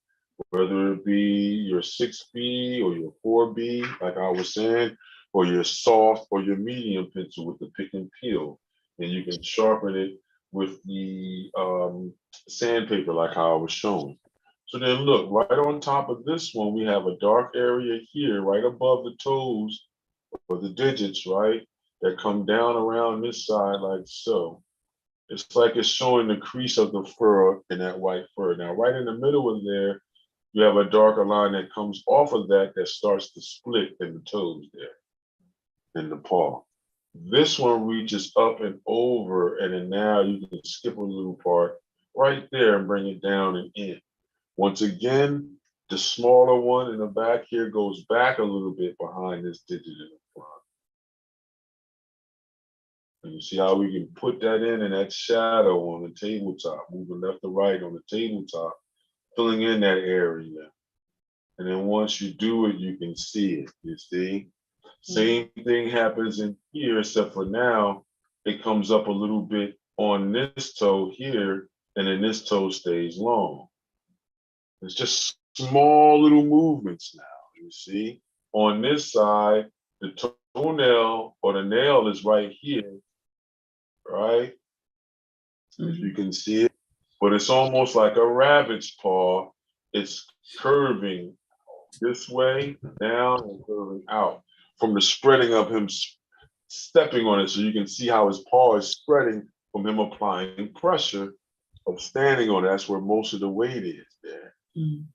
Speaker 2: whether it be your 6B or your 4B, like I was saying, or your soft or your medium pencil with the pick and peel. And you can sharpen it with the sandpaper like how I was showing. So then look, right on top of this one, we have a dark area here, right above the toes or the digits, right? That come down around this side like so. It's like it's showing the crease of the fur in that white fur. Now, right in the middle of there, you have a darker line that comes off of that that starts to split in the toes there, in the paw. This one reaches up and over, and then now you can skip a little part right there and bring it down and in. Once again, the smaller one in the back here goes back a little bit behind this digit in the front. And you see how we can put that in that shadow on the tabletop, moving left to right on the tabletop, filling in that area. And then once you do it, you can see it, you see?
Speaker 1: Mhm.
Speaker 2: Same thing happens in here, except for now, it comes up a little bit on this toe here, and then this toe stays long. It's just small little movements now, you see? On this side, the toenail or the nail is right here, right? If you
Speaker 1: Mhm.
Speaker 2: can see it, but it's almost like a rabbit's paw. It's curving this way, down, and curving out from the spreading of him stepping on it. So you can see how his paw is spreading from him applying pressure of standing on it. That's where most of the weight is there.
Speaker 1: Mhm.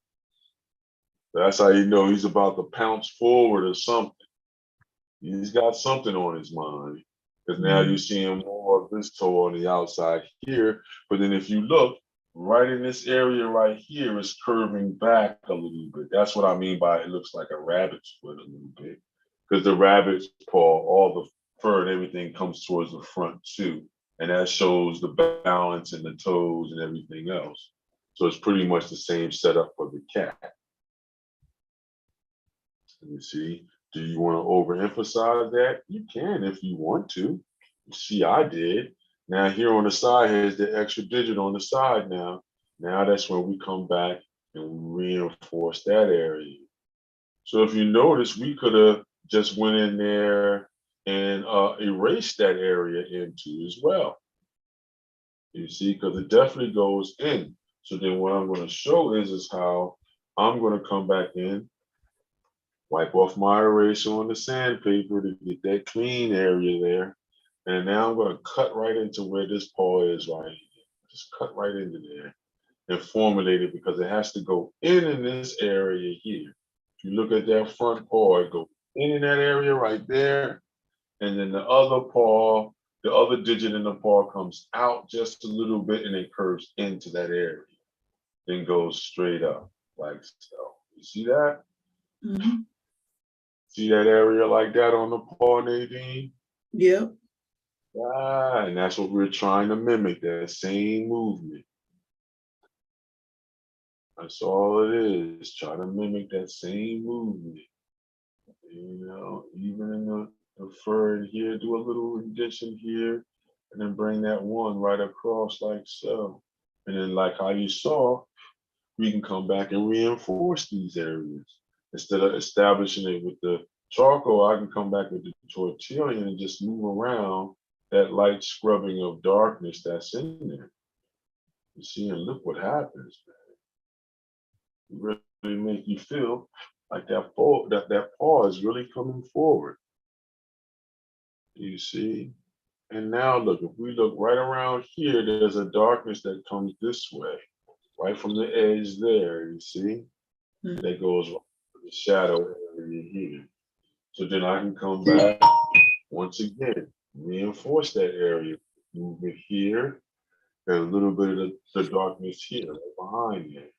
Speaker 2: That's how you know he's about to pounce forward or something. He's got something on his mind. Because now you're
Speaker 1: Mhm.
Speaker 2: seeing more of this toe on the outside here. But then if you look, right in this area right here is curving back a little bit. That's what I mean by it looks like a rabbit's foot a little bit. Because the rabbit's paw, all the fur and everything comes towards the front too. And that shows the balance in the toes and everything else. So it's pretty much the same setup for the cat. Let me see. Do you want to overemphasize that? You can if you want to. See, I did. Now here on the side, here's the extra digit on the side now. Now that's when we come back and we reinforce that area. So if you notice, we could have just went in there and erased that area into as well. You see, because it definitely goes in. So then what I'm going to show is how I'm going to come back in, wipe off my eraser on the sandpaper to get that clean area there. And now I'm going to cut right into where this paw is right here. Just cut right into there and formulate it because it has to go in this area here. If you look at that front paw, it goes in that area right there. And then the other paw, the other digit in the paw comes out just a little bit and it curves into that area. Then goes straight up like so. You see that?
Speaker 1: Mhm.
Speaker 2: See that area like that on the paw, Nadine?
Speaker 1: Yep.
Speaker 2: Ah, and that's what we're trying to mimic, that same movement. That's all it is, try to mimic that same movement. You know, even in the fur in here, do a little addition here, and then bring that one right across like so. And then like how you saw, we can come back and reinforce these areas. Instead of establishing it with the charcoal, I can come back with the tortilla and just move around that light scrubbing of darkness that's in there. You see, and look what happens, man. It really make you feel like that paw is really coming forward. You see? And now look, if we look right around here, there's a darkness that comes this way, right from the edge there, you see?
Speaker 1: Mhm.
Speaker 2: That goes right to the shadow area here. So then I can come back once again, reinforce that area, move it here, and a little bit of the darkness here, right behind there.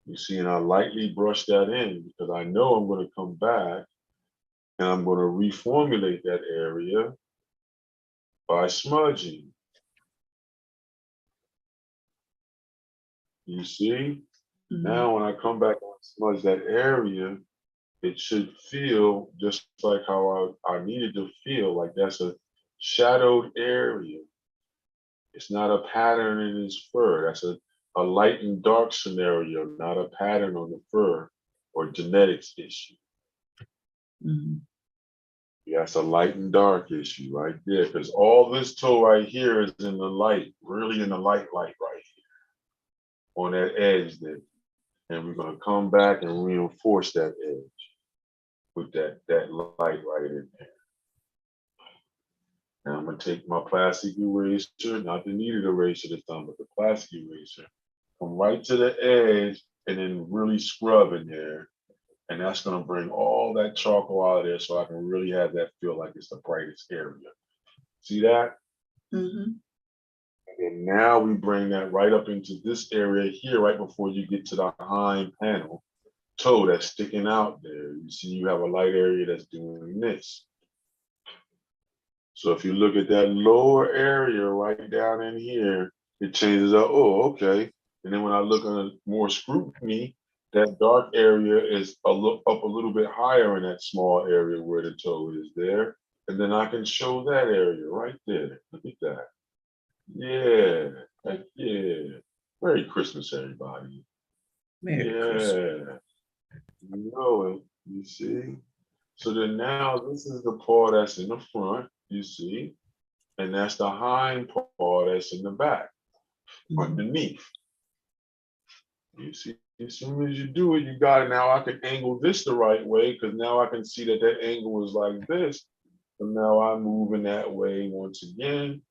Speaker 2: You see, and I lightly brush that in because I know I'm going to come back and I'm going to reformulate that area by smudging. You see?
Speaker 1: Mhm.
Speaker 2: Now when I come back and smudge that area, it should feel just like how I needed to feel, like that's a shadowed area. It's not a pattern in his fur. That's a light and dark scenario, not a pattern on the fur or genetics issue.
Speaker 1: Mhm.
Speaker 2: That's a light and dark issue right there, because all this toe right here is in the light, really in the light right here on that edge there. And we're gonna come back and reinforce that edge with that light right in there. Now I'm gonna take my plastic eraser, not the kneaded eraser this time, but the plastic eraser, come right to the edge and then really scrub in there. And that's gonna bring all that charcoal out of there so I can really have that feel like it's the brightest area. See that?
Speaker 1: Mhm.
Speaker 2: And now we bring that right up into this area here, right before you get to the hind panel toe that's sticking out there. You see, you have a light area that's doing this. So if you look at that lower area right down in here, it changes up. Oh, okay. And then when I look on more scrutiny, that dark area is up a little bit higher in that small area where the toe is there. And then I can show that area right there. Look at that. Yeah. Yeah. Merry Christmas, everybody.
Speaker 1: Merry Christmas.
Speaker 2: Yeah. You know it. You see? So then now this is the paw that's in the front, you see? And that's the hind paw that's in the back,
Speaker 1: Mhm.
Speaker 2: underneath. You see, as soon as you do it, you got it. Now I can angle this the right way because now I can see that that angle is like this. So now I'm moving that way once again,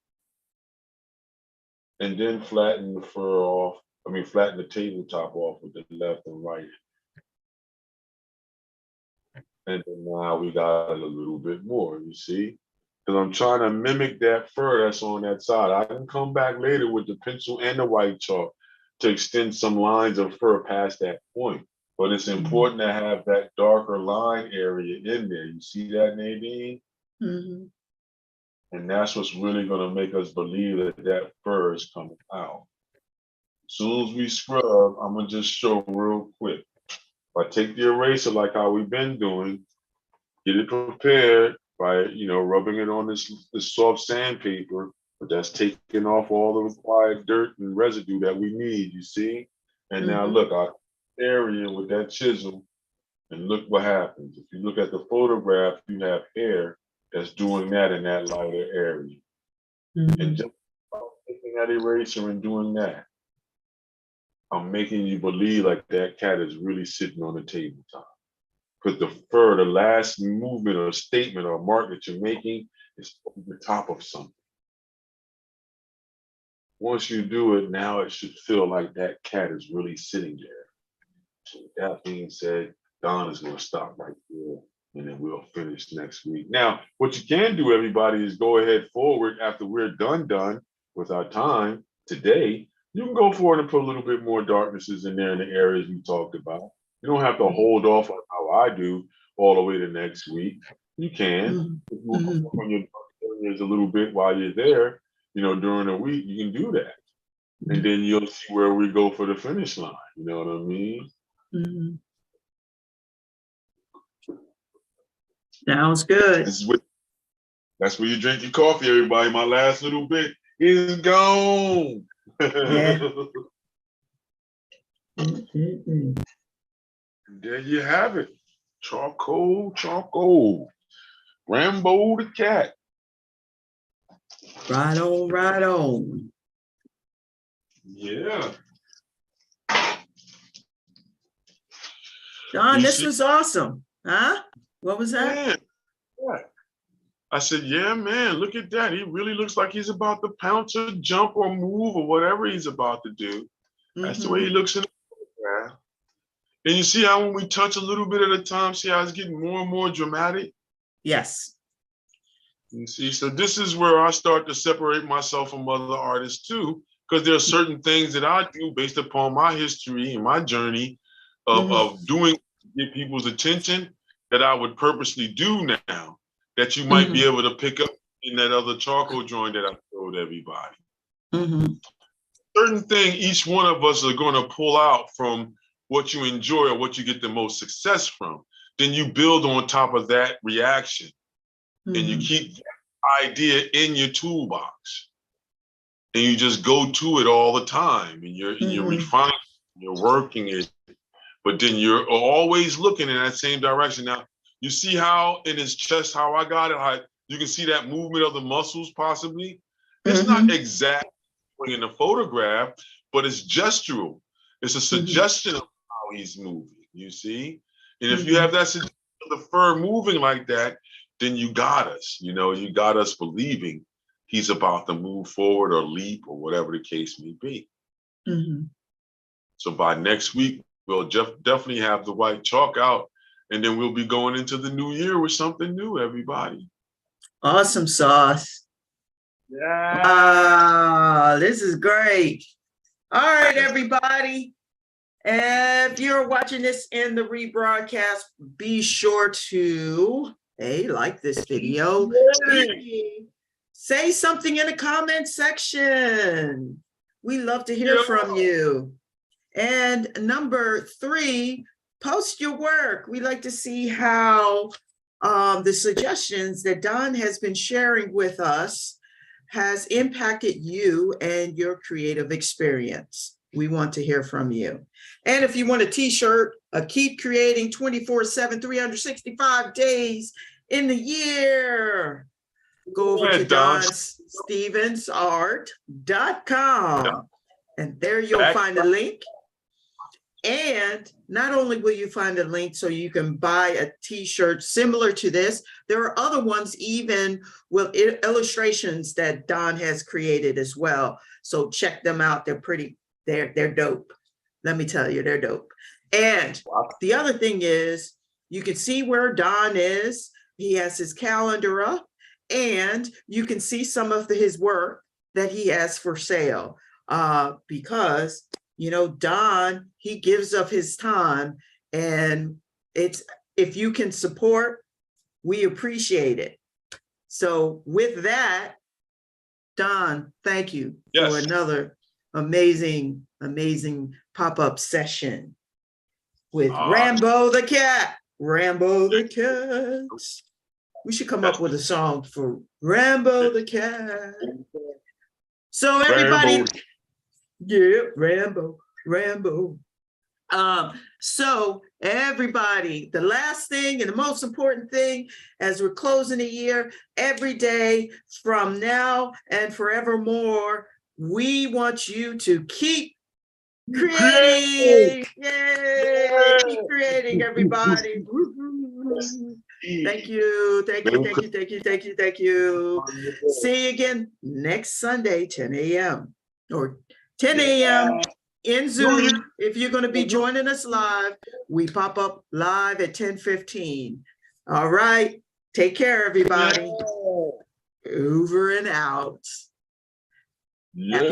Speaker 2: and then flatten the fur off. I mean, flatten the tabletop off with the left and right. And then now we got it a little bit more, you see? because I'm trying to mimic that fur that's on that side. I can come back later with the pencil and the white chalk to extend some lines of fur past that point. But it's important to have that darker line area in there. You see that, Nadine?
Speaker 1: Mm-hmm.
Speaker 2: And that's what's really going to make us believe that that fur is coming out. As soon as we scrub, I'm going to just show real quick. If I take the eraser like how we've been doing, get it prepared by, rubbing it on this soft sandpaper, but that's taking off all the required dirt and residue that we need, you see? And now look, I area with that chisel, and look what happens. If you look at the photograph, you have hair that's doing that in that lighter area. And just taking that eraser and doing that, I'm making you believe like that cat is really sitting on the tabletop. Because the fur, the last movement or statement or mark that you're making is over the top of something. Once you do it, now it should feel like that cat is really sitting there. So with that being said, Don is going to stop right there, and then we'll finish next week. Now, what you can do, everybody, is go ahead forward after we're done with our time today. You can go forward and put a little bit more darknesses in there in the areas we talked about. You don't have to hold off like how I do all the way to next week. You can. If you want to work on your dark areas a little bit while you're there, during the week, you can do that. And then you'll see where we go for the finish line. You know what I mean?
Speaker 1: Sounds good.
Speaker 2: That's where you drink your coffee, everybody. My last little bit is gone.
Speaker 1: Yeah.
Speaker 2: There you have it. Charcoal. Rambo the Cat.
Speaker 1: Right on, right on.
Speaker 2: Yeah.
Speaker 1: Don, this was awesome. Huh? What was that?
Speaker 2: Man, yeah. I said, yeah, man, look at that. He really looks like he's about to pounce or jump or move or whatever he's about to do. That's the way he looks in the photograph. And you see how when we touch a little bit at a time, see how it's getting more and more dramatic?
Speaker 1: Yes.
Speaker 2: You see, so this is where I start to separate myself from other artists too, because there are certain things that I do based upon my history and my journey of doing to get people's attention that I would purposely do now that you might be able to pick up in that other charcoal drawing that I showed everybody. Certain thing each one of us are going to pull out from what you enjoy or what you get the most success from. Then you build on top of that reaction and you keep that idea in your toolbox and you just go to it all the time and you're refining, you're working it, but then you're always looking in that same direction. Now, you see how in his chest, how I got it, how you can see that movement of the muscles possibly. It's not exact in the photograph, but it's gestural. It's a suggestion of how he's moving, you see? And if you have that suggestion of the fur moving like that, then you got us, you got us believing he's about to move forward or leap or whatever the case may be. So by next week, we'll definitely have the white chalk out, and then we'll be going into the new year with something new, everybody.
Speaker 1: Awesome sauce. Yeah. This is great. All right, everybody. If you're watching this in the rebroadcast, be sure to, like this video. Say something in the comment section. We love to hear from you. And number 3, post your work. We like to see how the suggestions that Don has been sharing with us has impacted you and your creative experience. We want to hear from you. And if you want a t-shirt, keep creating 24/7, 365 days in the year, go over to donstevensart.com. And there you'll find a link. And not only will you find a link so you can buy a t-shirt similar to this, there are other ones even with illustrations that Don has created as well. So check them out. They're dope. Let me tell you, they're dope. And the other thing is you can see where Don is. He has his calendar up And you can see some of his work that he has for sale, because, you know, Don, he gives of his time, and if you can support, we appreciate it. So with that, Don, thank you for
Speaker 2: Yes.
Speaker 1: another amazing pop-up session with Rambo the Cat. Rambo the Cat. We should come up with a song for Rambo the Cat. So everybody,
Speaker 2: Rambo.
Speaker 1: yeah, Rambo. So everybody, the last thing and the most important thing as we're closing the year, every day from now and forevermore, we want you to keep creating. Yay! Keep creating, everybody. Thank you. See you again next Sunday, 10 a.m. or 10 a.m. in Zoom. If you're going to be joining us live, we pop up live at 10:15. All right. Take care, everybody. Over and out.
Speaker 2: Yeah.